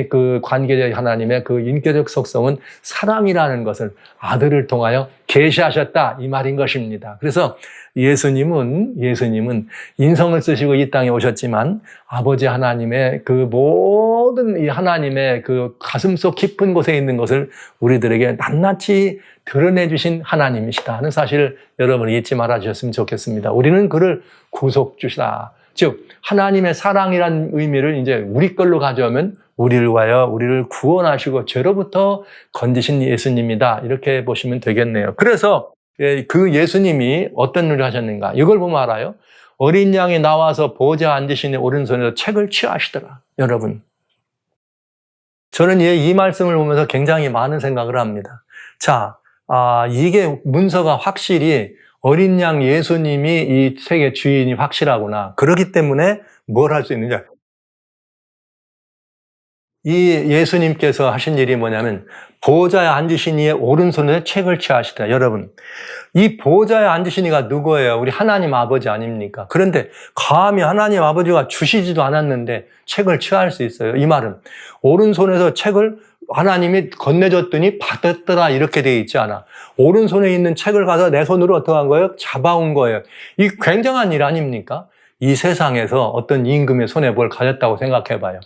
Speaker 1: 그 관계의 하나님의 그 인격적 속성은 사랑이라는 것을 아들을 통하여 계시하셨다 이 말인 것입니다. 그래서 예수님은 인성을 쓰시고 이 땅에 오셨지만 아버지 하나님의 그 모든 이 하나님의 그 가슴속 깊은 곳에 있는 것을 우리들에게 낱낱이 드러내 주신 하나님이시다 하는 사실을 여러분이 잊지 말아 주셨으면 좋겠습니다. 우리는 그를 구속주시다. 즉 하나님의 사랑이란 의미를 이제 우리 걸로 가져오면 우리를 위하여 우리를 구원하시고 죄로부터 건지신 예수님이다. 이렇게 보시면 되겠네요. 그래서 그 예수님이 어떤 일을 하셨는가? 이걸 보면 알아요. 어린 양이 나와서 보좌 앉으신 오른손에서 책을 취하시더라. 여러분. 저는 이 말씀을 보면서 굉장히 많은 생각을 합니다. 자, 이게 문서가 확실히 어린 양 예수님이 이 책의 주인이 확실하구나. 그렇기 때문에 뭘 할 수 있느냐? 이 예수님께서 하신 일이 뭐냐면 보좌에 앉으신 이의 오른손에 책을 취하시다. 여러분, 이 보좌에 앉으신 이가 누구예요? 우리 하나님 아버지 아닙니까? 그런데 감히 하나님 아버지가 주시지도 않았는데 책을 취할 수 있어요. 이 말은 오른손에서 책을 하나님이 건네줬더니 받았더라 이렇게 되어 있지 않아. 오른손에 있는 책을 가서 내 손으로 어떻게 한 거예요? 잡아온 거예요. 이 굉장한 일 아닙니까? 이 세상에서 어떤 임금의 손에 뭘 가졌다고 생각해봐요.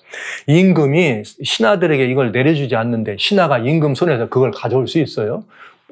Speaker 1: 임금이 신하들에게 이걸 내려주지 않는데 신하가 임금 손에서 그걸 가져올 수 있어요?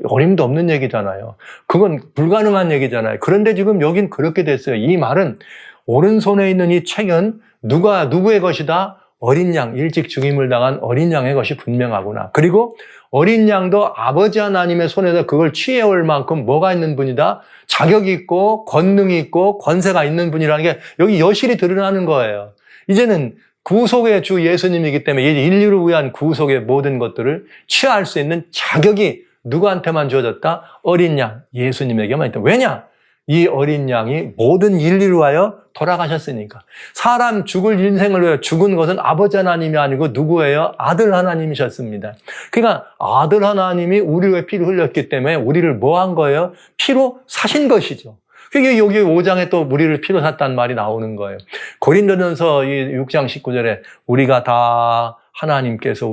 Speaker 1: 어림도 없는 얘기잖아요. 그건 불가능한 얘기잖아요. 그런데 지금 여긴 그렇게 됐어요. 이 말은 오른손에 있는 이 책은 누구의 것이다? 어린 양, 일찍 죽임을 당한 어린 양의 것이 분명하구나. 그리고 어린 양도 아버지 하나님의 손에서 그걸 취해올 만큼 뭐가 있는 분이다? 자격이 있고 권능이 있고 권세가 있는 분이라는 게 여기 여실히 드러나는 거예요. 이제는 구속의 주 예수님이기 때문에 이 인류를 위한 구속의 모든 것들을 취할 수 있는 자격이 누구한테만 주어졌다? 어린 양, 예수님에게만 있다. 왜냐? 이 어린 양이 모든 인류를 위하여 돌아가셨으니까. 사람 죽을 인생을 위하여 죽은 것은 아버지 하나님이 아니고 누구예요? 아들 하나님이셨습니다. 그러니까 아들 하나님이 우리 위해 피를 흘렸기 때문에 우리를 뭐 한 거예요? 피로 사신 것이죠. 그게 여기 5장에 또 우리를 피로 샀다는 말이 나오는 거예요. 고린도전서 6장 19절에 우리가 다 하나님께서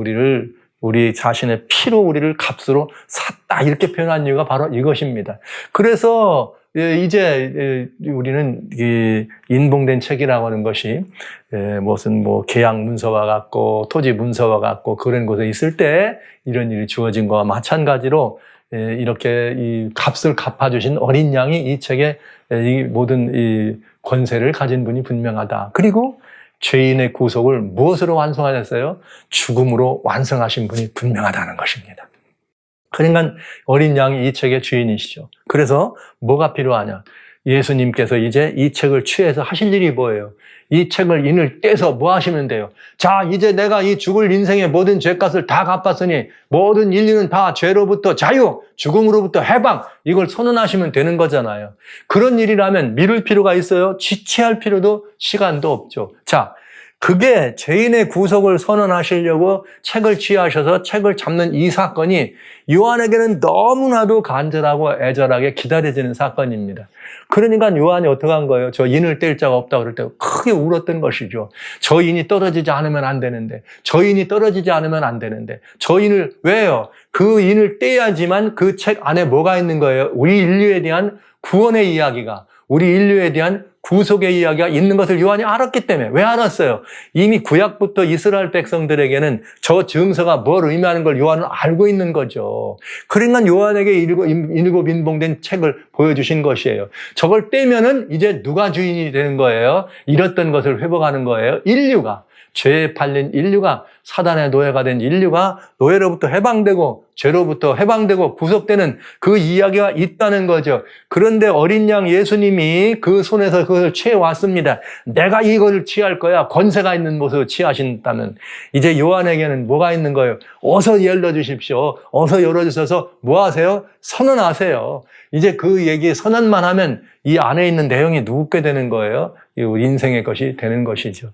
Speaker 1: 우리 자신의 피로 우리를 값으로 샀다 이렇게 표현한 이유가 바로 이것입니다. 그래서 이제 우리는 이 인봉된 책이라고 하는 것이 무슨 계약 문서와 같고 토지 문서와 같고 그런 곳에 있을 때 이런 일이 주어진 거와 마찬가지로 이렇게 이 값을 갚아주신 어린 양이 이 책에 이 모든 이 권세를 가진 분이 분명하다. 그리고 죄인의 구속을 무엇으로 완성하셨어요? 죽음으로 완성하신 분이 분명하다는 것입니다. 그러니까 어린 양이 이 책의 주인이시죠. 그래서 뭐가 필요하냐? 예수님께서 이제 이 책을 취해서 하실 일이 뭐예요? 이 책을 인을 떼서 뭐 하시면 돼요? 자, 이제 내가 이 죽을 인생의 모든 죄값을 다 갚았으니 모든 인류는 다 죄로부터 자유, 죽음으로부터 해방, 이걸 선언하시면 되는 거잖아요. 그런 일이라면 미룰 필요가 있어요? 지체할 필요도 시간도 없죠. 자, 그게 죄인의 구속을 선언하시려고 책을 취하셔서 책을 잡는 이 사건이 요한에게는 너무나도 간절하고 애절하게 기다려지는 사건입니다. 그러니까 요한이 어떻게 한 거예요? 저 인을 뗄 자가 없다고 그럴 때 크게 울었던 것이죠. 저 인이 떨어지지 않으면 안 되는데, 저 인이 떨어지지 않으면 안 되는데, 저 인을 왜요? 그 인을 떼야지만 그 책 안에 뭐가 있는 거예요? 우리 인류에 대한 구원의 이야기가, 우리 인류에 대한 구속의 이야기가 있는 것을 요한이 알았기 때문에. 왜 알았어요? 이미 구약부터 이스라엘 백성들에게는 저 증서가 뭘 의미하는 걸 요한은 알고 있는 거죠. 그러니까 요한에게 일곱 인봉된 책을 보여주신 것이에요. 저걸 떼면은 이제 누가 주인이 되는 거예요? 잃었던 것을 회복하는 거예요. 인류가. 죄에 팔린 인류가, 사단의 노예가 된 인류가 노예로부터 해방되고 죄로부터 해방되고 구속되는 그 이야기가 있다는 거죠. 그런데 어린 양 예수님이 그 손에서 그것을 취해왔습니다. 내가 이걸 취할 거야. 권세가 있는 모습을 취하신다면 이제 요한에게는 뭐가 있는 거예요? 어서 열어주십시오. 어서 열어주셔서 뭐 하세요? 선언하세요. 이제 그 얘기 선언만 하면 이 안에 있는 내용이 누게 되는 거예요? 인생의 것이 되는 것이죠.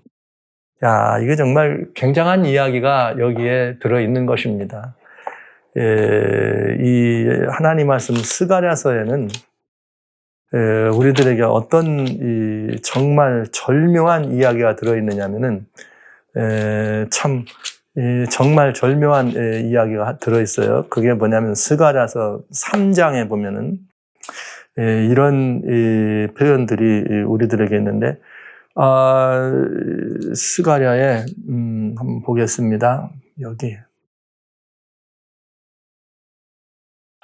Speaker 1: 야, 이게 정말 굉장한 이야기가 여기에 들어있는 것입니다. 이 하나님 말씀 스가랴서에는 우리들에게 어떤 정말 절묘한 이야기가 들어있느냐면은 정말 절묘한 이야기가 들어있어요. 그게 뭐냐면 스가랴서 3장에 보면은 이런 표현들이 우리들에게 있는데 스가랴에 한번 보겠습니다. 여기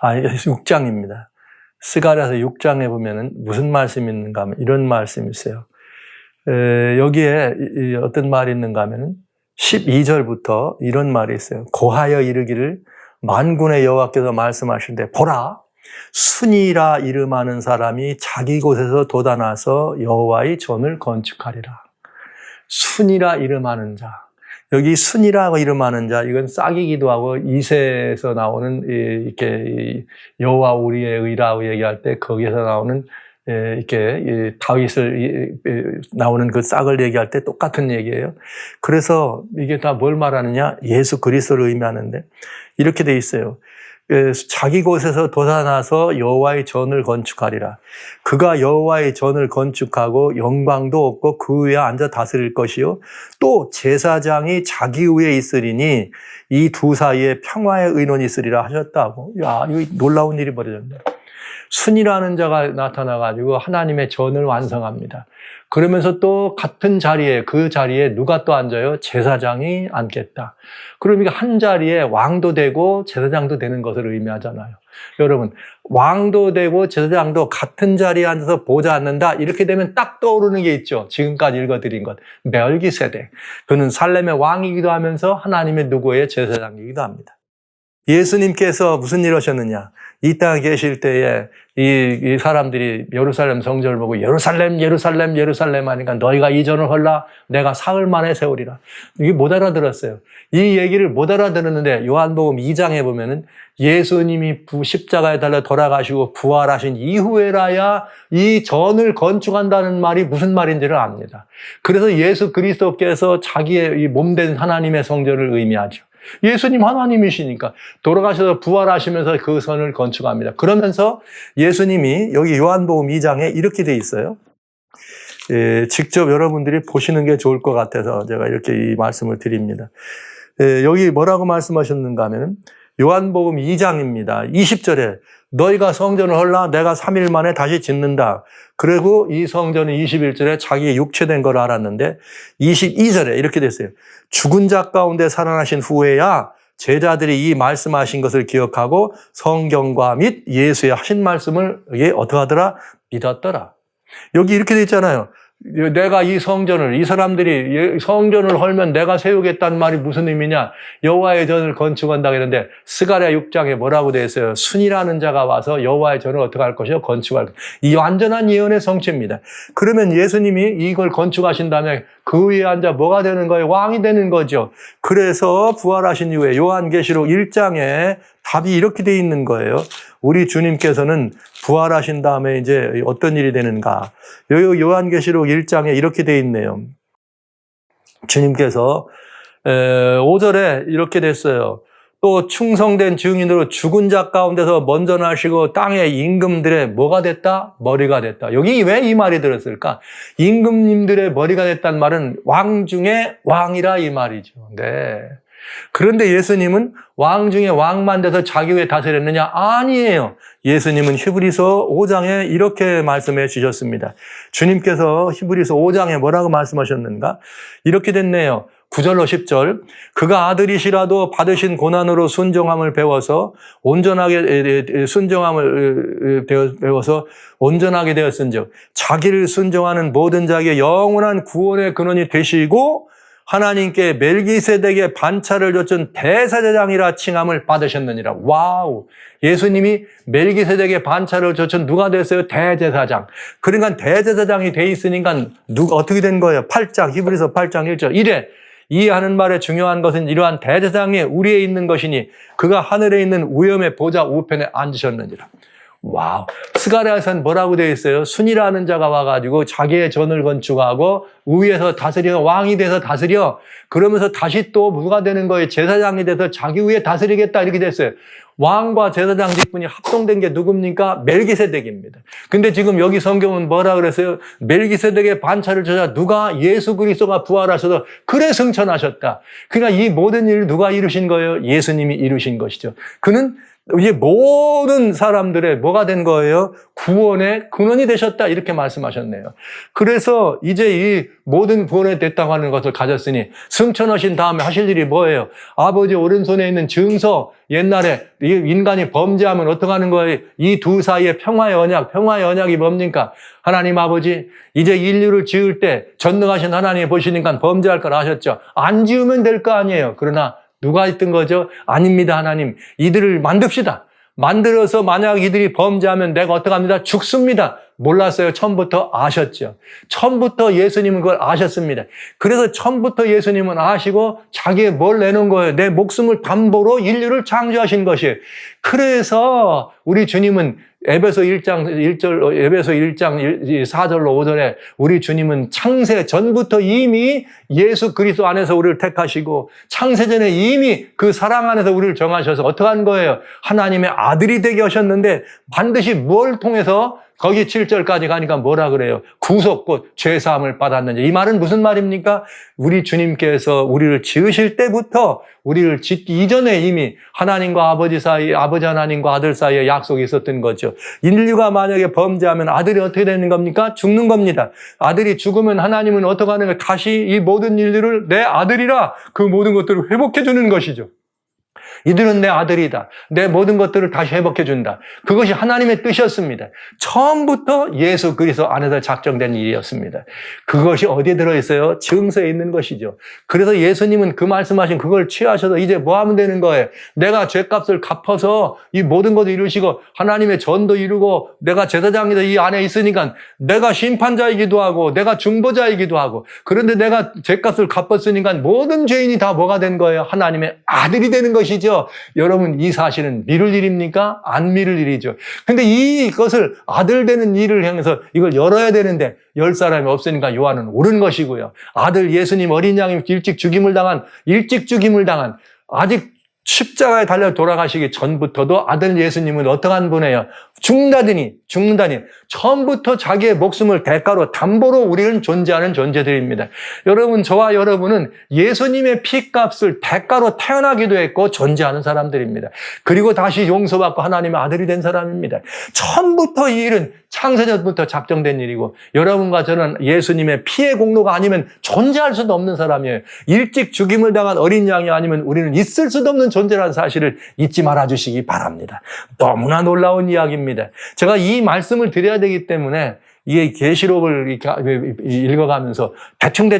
Speaker 1: 6장입니다. 스가랴서 6장에 보면은 무슨 말씀이 있는가 하면 이런 말씀이 있어요. 여기에 어떤 말이 있는가 하면은 12절부터 이런 말이 있어요. 고하여 이르기를 만군의 여호와께서 말씀하시는데 보라 순이라 이름하는 사람이 자기 곳에서 돋아나서 여호와의 전을 건축하리라. 순이라 이름하는 자. 여기 순이라고 이름하는 자, 이건 싹이기도 하고 이새에서 나오는 이렇게 여호와 우리의 의라고 얘기할 때 거기에서 나오는 이렇게 다윗을 나오는 그 싹을 얘기할 때 똑같은 얘기예요. 그래서 이게 다 뭘 말하느냐? 예수 그리스도를 의미하는데 이렇게 돼 있어요. 자기 곳에서 돋아나서 여호와의 전을 건축하리라. 그가 여호와의 전을 건축하고 영광도 없고 그 위에 앉아 다스릴 것이요. 또 제사장이 자기 위에 있으리니 이 두 사이에 평화의 의논이 있으리라 하셨다고. 야, 이거 놀라운 일이 벌어졌네. 순이라는 자가 나타나가지고 하나님의 전을 완성합니다. 그러면서 또 같은 자리에, 그 자리에 누가 또 앉아요? 제사장이 앉겠다. 그러니까 한 자리에 왕도 되고 제사장도 되는 것을 의미하잖아요. 여러분, 왕도 되고 제사장도 같은 자리에 앉아서 보좌 앉는다. 이렇게 되면 딱 떠오르는 게 있죠. 지금까지 읽어드린 것. 멜기세덱. 그는 살렘의 왕이기도 하면서 하나님의 누구의 제사장이기도 합니다. 예수님께서 무슨 일 하셨느냐? 이 땅에 계실 때에 이 사람들이 예루살렘 성전을 보고 예루살렘, 예루살렘, 예루살렘 하니까 너희가 이전을 헐라 내가 사흘 만에 세우리라. 이게 못 알아들었어요. 이 얘기를 못 알아들었는데 요한복음 2장에 보면은 예수님이 십자가에 달려 돌아가시고 부활하신 이후에라야 이 전을 건축한다는 말이 무슨 말인지를 압니다. 그래서 예수 그리스도께서 자기의 이 몸된 하나님의 성전을 의미하죠. 예수님 하나님이시니까 돌아가셔서 부활하시면서 그 선을 건축합니다. 그러면서 예수님이 여기 요한복음 2장에 이렇게 돼 있어요. 직접 여러분들이 보시는 게 좋을 것 같아서 제가 이렇게 이 말씀을 드립니다. 여기 뭐라고 말씀하셨는가 하면 요한복음 2장입니다. 20절에 너희가 성전을 헐라 내가 3일 만에 다시 짓는다. 그리고 이 성전은 21절에 자기의 육체된 걸 알았는데 22절에 이렇게 됐어요. 죽은 자 가운데 살아나신 후에야 제자들이 이 말씀하신 것을 기억하고 성경과 및 예수의 하신 말씀을 어떻게 하더라? 믿었더라. 여기 이렇게 돼 있잖아요. 내가 이 성전을, 이 사람들이 성전을 헐면 내가 세우겠다는 말이 무슨 의미냐? 여호와의 전을 건축한다 그랬는데 스가랴 6장에 뭐라고 되어 있어요? 순이라는 자가 와서 여호와의 전을 어떻게 할 것이요? 건축할 것이요. 이 완전한 예언의 성취입니다. 그러면 예수님이 이걸 건축하신 다음에 그 위에 앉아 뭐가 되는 거예요? 왕이 되는 거죠. 그래서 부활하신 이후에 요한계시록 1장에 답이 이렇게 돼 있는 거예요. 우리 주님께서는 부활하신 다음에 이제 어떤 일이 되는가? 요한계시록 1장에 이렇게 돼 있네요. 주님께서 5절에 이렇게 됐어요. 또 충성된 증인으로 죽은 자 가운데서 먼저 나시고 땅의 임금들의 뭐가 됐다? 머리가 됐다. 여기 왜 이 말이 들었을까? 임금님들의 머리가 됐다는 말은 왕 중에 왕이라 이 말이죠. 네. 그런데 예수님은 왕 중에 왕만 돼서 자기 왜 다스렸느냐? 아니에요. 예수님은 히브리서 5장에 이렇게 말씀해 주셨습니다. 주님께서 히브리서 5장에 뭐라고 말씀하셨는가? 이렇게 됐네요. 9절로 10절. 그가 아들이시라도 받으신 고난으로 순종함을 배워서 온전하게 순종함을 배워서 온전하게 되었은즉 자기를 순종하는 모든 자에게 영원한 구원의 근원이 되시고 하나님께 멜기세덱의 반차를 줬던 대제사장이라 칭함을 받으셨느니라. 와우. 예수님이 멜기세덱의 반차를 줬던 누가 됐어요? 대제사장. 그러니까 대제사장이 돼 있으니까 누가 어떻게 된 거예요? 8장 히브리서 8장 1절. 이래 이해하는 말에 중요한 것은 이러한 대제사장이 우리에 있는 것이니 그가 하늘에 있는 우염의 보좌 우편에 앉으셨느니라. 와우. 스가랴에서는 뭐라고 되어 있어요? 순이라는 자가 와가지고 자기의 전을 건축하고 위에서 다스려 왕이 돼서 다스려. 그러면서 다시 또 누가 되는 거예요? 제사장이 돼서 자기 위에 다스리겠다 이렇게 됐어요. 왕과 제사장 직분이 합동된 게 누굽니까? 멜기세덱입니다. 근데 지금 여기 성경은 뭐라 그랬어요? 멜기세덱의 반차를 줘서 누가? 예수 그리스도가 부활하셔서 그래 승천하셨다. 그러니까 이 모든 일을 누가 이루신 거예요? 예수님이 이루신 것이죠. 그는 이제 모든 사람들의 뭐가 된 거예요? 구원의 근원이 되셨다 이렇게 말씀하셨네요. 그래서 이제 이 모든 구원이 됐다고 하는 것을 가졌으니 승천하신 다음에 하실 일이 뭐예요? 아버지 오른손에 있는 증서, 옛날에 인간이 범죄하면 어떻게 하는 거예요? 이 두 사이의 평화의 언약이 뭡니까? 하나님 아버지 이제 인류를 지을 때 전능하신 하나님이 보시니까 범죄할 걸 아셨죠? 안 지으면 될 거 아니에요. 그러나 누가 있던 거죠? 아닙니다, 하나님. 이들을 만듭시다. 만들어서 만약 이들이 범죄하면 내가 어떻게 합니다? 죽습니다. 몰랐어요. 처음부터 아셨죠. 처음부터 예수님은 그걸 아셨습니다. 그래서 처음부터 예수님은 아시고 자기의 뭘 내놓은 거예요? 내 목숨을 담보로 인류를 창조하신 것이에요. 그래서 우리 주님은 에베소 1장 4절로 5절에 우리 주님은 창세 전부터 이미 예수 그리스도 안에서 우리를 택하시고 창세전에 이미 그 사랑 안에서 우리를 정하셔서 어떻게 한 거예요? 하나님의 아들이 되게 하셨는데 반드시 뭘 통해서 거기 7절까지 가니까 뭐라 그래요? 구속 곧 죄사함을 받았느냐. 이 말은 무슨 말입니까? 우리 주님께서 우리를 지으실 때부터 우리를 짓기 이전에 이미 하나님과 아버지 사이, 아버지 하나님과 아들 사이에 약속이 있었던 거죠. 인류가 만약에 범죄하면 아들이 어떻게 되는 겁니까? 죽는 겁니다. 아들이 죽으면 하나님은 어떻게 하는 거예요? 다시 이 모든 인류를 내 아들이라 그 모든 것들을 회복해 주는 것이죠. 이들은 내 아들이다. 내 모든 것들을 다시 회복해 준다. 그것이 하나님의 뜻이었습니다. 처음부터 예수 그리스도 안에서 작정된 일이었습니다. 그것이 어디에 들어있어요? 증서에 있는 것이죠. 그래서 예수님은 그 말씀하신 그걸 취하셔서 이제 뭐 하면 되는 거예요? 내가 죄값을 갚아서 이 모든 것을 이루시고 하나님의 전도 이루고 내가 제사장이다 이 안에 있으니까 내가 심판자이기도 하고 내가 중보자이기도 하고 그런데 내가 죄값을 갚았으니까 모든 죄인이 다 뭐가 된 거예요? 하나님의 아들이 되는 것이죠. 여러분 이 사실은 미룰 일입니까? 안 미룰 일이죠. 근데 이것을 아들 되는 일을 향해서 이걸 열어야 되는데 열 사람이 없으니까 요한은 옳은 것이고요. 아들 예수님 어린 양이 일찍 죽임을 당한 아직 십자가에 달려 돌아가시기 전부터도 아들 예수님은 어떠한 분이에요? 죽는다니 처음부터 자기의 목숨을 대가로 담보로 우리는 존재하는 존재들입니다. 여러분 저와 여러분은 예수님의 피값을 대가로 태어나기도 했고 존재하는 사람들입니다. 그리고 다시 용서받고 하나님의 아들이 된 사람입니다. 처음부터 이 일은 창세전부터 작정된 일이고 여러분과 저는 예수님의 피의 공로가 아니면 존재할 수도 없는 사람이에요. 일찍 죽임을 당한 어린 양이 아니면 우리는 있을 수도 없는 존재라는 사실을 잊지 말아주시기 바랍니다. 너무나 놀라운 이야기입니다. 제가 이 말씀을 드려야 되기 때문에 이게 계시록을 읽어가면서 대충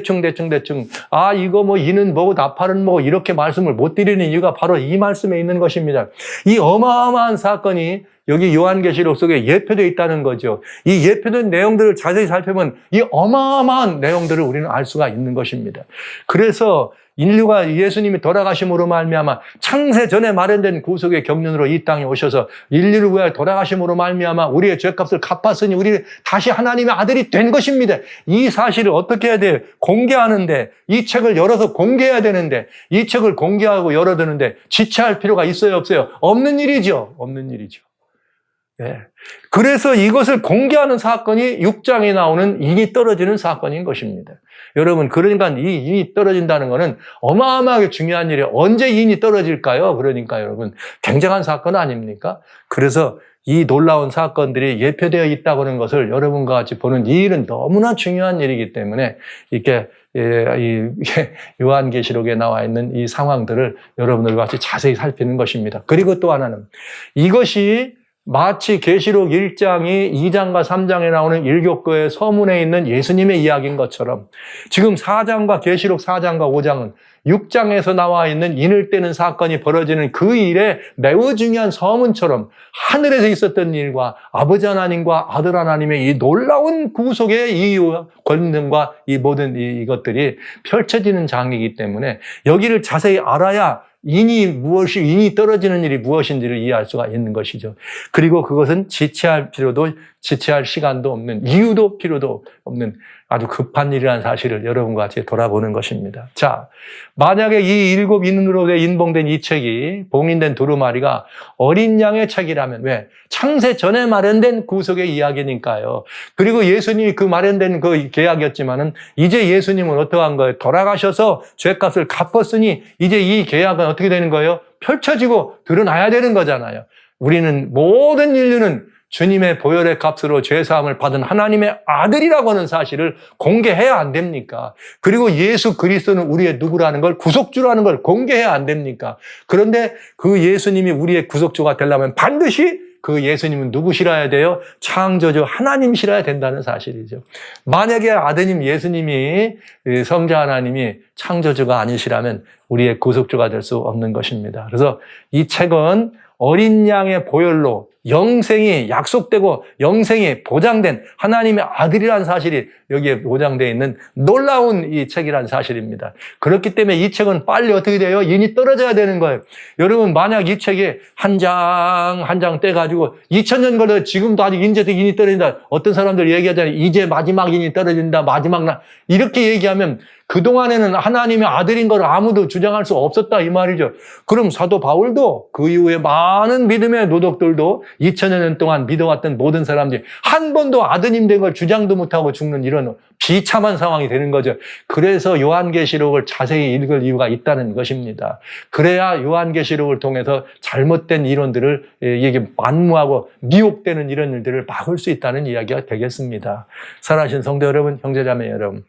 Speaker 1: 이거 뭐 이는 뭐고 나팔은 뭐고 이렇게 말씀을 못 드리는 이유가 바로 이 말씀에 있는 것입니다. 이 어마어마한 사건이 여기 요한계시록 속에 예표되어 있다는 거죠. 이 예표된 내용들을 자세히 살펴보면 이 어마어마한 내용들을 우리는 알 수가 있는 것입니다. 그래서 인류가 예수님이 돌아가심으로 말미암아 창세 전에 마련된 구속의 경륜으로 이 땅에 오셔서 인류를 위하여 돌아가심으로 말미암아 우리의 죄값을 갚았으니 우리는 다시 하나님의 아들이 된 것입니다. 이 사실을 어떻게 해야 돼요? 공개하는데 이 책을 열어서 공개해야 되는데 이 책을 공개하고 열어두는데 지체할 필요가 있어요 없어요? 없는 일이죠. 예. 그래서 이것을 공개하는 사건이 6장에 나오는 인이 떨어지는 사건인 것입니다. 여러분, 그러니까 이 인이 떨어진다는 것은 어마어마하게 중요한 일이에요. 언제 인이 떨어질까요? 그러니까 여러분, 굉장한 사건 아닙니까? 그래서 이 놀라운 사건들이 예표되어 있다고 하는 것을 여러분과 같이 보는 이 일은 너무나 중요한 일이기 때문에 이렇게 요한계시록에 나와 있는 이 상황들을 여러분들과 같이 자세히 살피는 것입니다. 그리고 또 하나는 이것이 마치 계시록 1장이 2장과 3장에 나오는 일교교의 서문에 있는 예수님의 이야기인 것처럼 지금 4장과 계시록 4장과 5장은 6장에서 나와 있는 인을 떼는 사건이 벌어지는 그 일에 매우 중요한 서문처럼 하늘에서 있었던 일과 아버지 하나님과 아들 하나님의 이 놀라운 구속의 이 권능과 이 모든 이것들이 펼쳐지는 장이기 때문에 여기를 자세히 알아야 인이 떨어지는 일이 무엇인지를 이해할 수가 있는 것이죠. 그리고 그것은 지체할 시간도 없는, 이유도 필요도 없는 아주 급한 일이라는 사실을 여러분과 같이 돌아보는 것입니다. 자, 만약에 이 7 인으로 인봉된 이 책이 봉인된 두루마리가 어린 양의 책이라면 왜? 창세 전에 마련된 구속의 이야기니까요. 그리고 예수님이 그 마련된 그 계약이었지만은 이제 예수님은 어떠한 거예요? 돌아가셔서 죄값을 갚았으니 이제 이 계약은 어떻게 되는 거예요? 펼쳐지고 드러나야 되는 거잖아요. 우리는 모든 인류는 주님의 보혈의 값으로 죄사함을 받은 하나님의 아들이라고 하는 사실을 공개해야 안 됩니까? 그리고 예수 그리스도는 우리의 누구라는 걸, 구속주라는 걸 공개해야 안 됩니까? 그런데 그 예수님이 우리의 구속주가 되려면 반드시 그 예수님은 누구시라야 돼요? 창조주 하나님이시라야 된다는 사실이죠. 만약에 아드님 예수님이, 성자 하나님이 창조주가 아니시라면 우리의 구속주가 될 수 없는 것입니다. 그래서 이 책은 어린 양의 보혈로 영생이 약속되고 영생이 보장된 하나님의 아들이라는 사실이 여기에 보장되어 있는 놀라운 이 책이라는 사실입니다. 그렇기 때문에 이 책은 빨리 어떻게 돼요? 인이 떨어져야 되는 거예요. 여러분, 만약 이 책이 한 장 떼가지고 2000년 걸려 지금도 아직 인이 떨어진다. 어떤 사람들 얘기하잖아요. 이제 마지막 인이 떨어진다. 마지막 날. 이렇게 얘기하면 그동안에는 하나님의 아들인 걸 아무도 주장할 수 없었다 이 말이죠. 그럼 사도 바울도 그 이후에 많은 믿음의 노독들도 2000년 동안 믿어왔던 모든 사람들이 한 번도 아드님 된 걸 주장도 못하고 죽는 이런 비참한 상황이 되는 거죠. 그래서 요한계시록을 자세히 읽을 이유가 있다는 것입니다. 그래야 요한계시록을 통해서 잘못된 이론들을 이게 만무하고 미혹되는 이런 일들을 막을 수 있다는 이야기가 되겠습니다. 사랑하신 성도 여러분, 형제자매 여러분,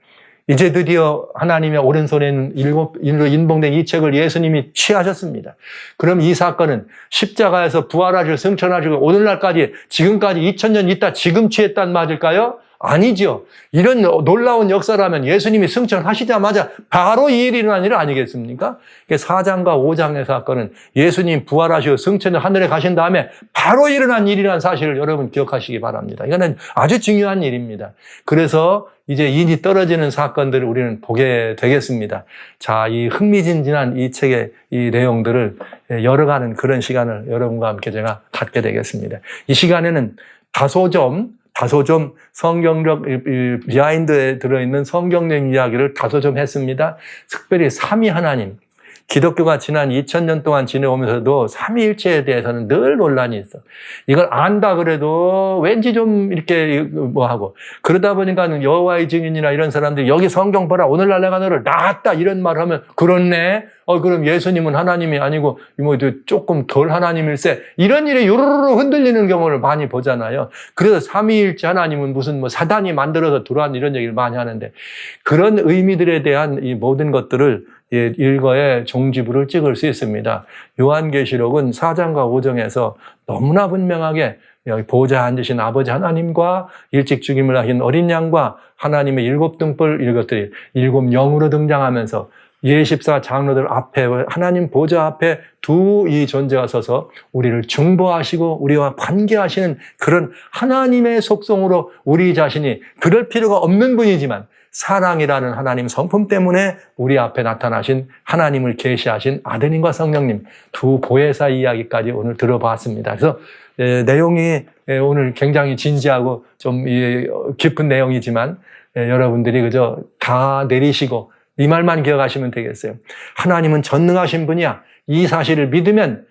Speaker 1: 이제 드디어 하나님의 오른손에 인봉된 이 책을 예수님이 취하셨습니다. 그럼 이 사건은 십자가에서 부활하시고 승천하시고 오늘날까지 지금까지 2000년 있다 지금 취했단 맞을까요? 아니죠. 이런 놀라운 역사라면 예수님이 승천하시자마자 바로 이 일이 일어난 일 아니겠습니까? 4장과 5장의 사건은 예수님 부활하시고 승천을 하늘에 가신 다음에 바로 일어난 일이라는 사실을 여러분 기억하시기 바랍니다. 이거는 아주 중요한 일입니다. 그래서 이제 인이 떨어지는 사건들을 우리는 보게 되겠습니다. 자, 이 흥미진진한 이 책의 이 내용들을 열어가는 그런 시간을 여러분과 함께 제가 갖게 되겠습니다. 이 시간에는 다소 좀 성경적 비하인드에 들어있는 성경적 이야기를 다소 좀 했습니다. 특별히 삼위 하나님, 기독교가 지난 2000년 동안 지내오면서도 삼위일체에 대해서는 늘 논란이 있어. 이걸 안다 그래도 왠지 좀 이렇게 하고 그러다 보니까 여호와의 증인이나 이런 사람들이 여기 성경 보라 오늘날 내가 너를 낳았다 이런 말을 하면 그렇네. 그럼 예수님은 하나님이 아니고 조금 덜 하나님일세. 이런 일에 요르르 흔들리는 경우를 많이 보잖아요. 그래서 삼위일체 하나님은 무슨 사단이 만들어서 들어왔는 이런 얘기를 많이 하는데 그런 의미들에 대한 이 모든 것들을 일거에 종지부를 찍을 수 있습니다. 요한계시록은 4장과 5장에서 너무나 분명하게 보좌에 앉으신 아버지 하나님과 일찍 죽임을 하신 어린 양과 하나님의 7등불 이것들이 7영으로 등장하면서 예14 장로들 앞에 하나님 보좌 앞에 두 이 존재가 서서 우리를 중보하시고 우리와 관계하시는 그런 하나님의 속성으로 우리 자신이 그럴 필요가 없는 분이지만 사랑이라는 하나님 성품 때문에 우리 앞에 나타나신 하나님을 계시하신 아드님과 성령님 두 보혜사 이야기까지 오늘 들어봤습니다. 그래서 내용이 오늘 굉장히 진지하고 좀 깊은 내용이지만 여러분들이 그저 다 내리시고 이 말만 기억하시면 되겠어요. 하나님은 전능하신 분이야. 이 사실을 믿으면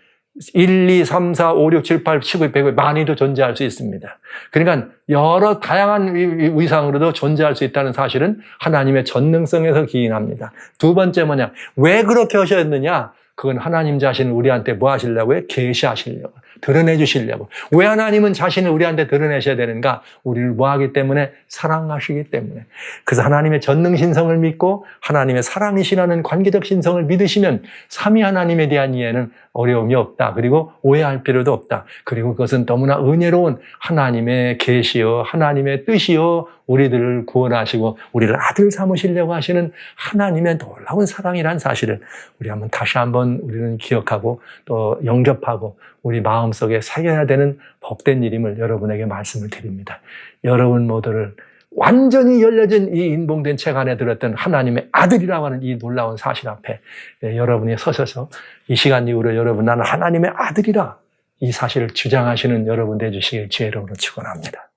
Speaker 1: 1, 2, 3, 4, 5, 6, 7, 8, 19, 100이 많이도 존재할 수 있습니다. 그러니까 여러 다양한 위상으로도 존재할 수 있다는 사실은 하나님의 전능성에서 기인합니다. 두 번째 뭐냐? 왜 그렇게 하셨느냐? 그건 하나님 자신을 우리한테 뭐 하시려고요? 계시하시려고. 드러내 주시려고. 왜 하나님은 자신을 우리한테 드러내셔야 되는가? 우리를 뭐 하기 때문에? 사랑하시기 때문에. 그래서 하나님의 전능신성을 믿고 하나님의 사랑이시라는 관계적 신성을 믿으시면 삼위 하나님에 대한 이해는 어려움이 없다. 그리고 오해할 필요도 없다. 그리고 그것은 너무나 은혜로운 하나님의 계시요, 하나님의 뜻이요, 우리들을 구원하시고 우리를 아들 삼으시려고 하시는 하나님의 놀라운 사랑이란 사실을 우리 다시 한번 우리는 기억하고 또 영접하고 우리 마음속에 새겨야 되는 복된 일임을 여러분에게 말씀을 드립니다. 여러분 모두를 완전히 열려진 이 인봉된 책 안에 들었던 하나님의 아들이라고 하는 이 놀라운 사실 앞에 여러분이 서셔서 이 시간 이후로 여러분 나는 하나님의 아들이라 이 사실을 주장하시는 여러분 되주시길 주의 이름으로 축원합니다.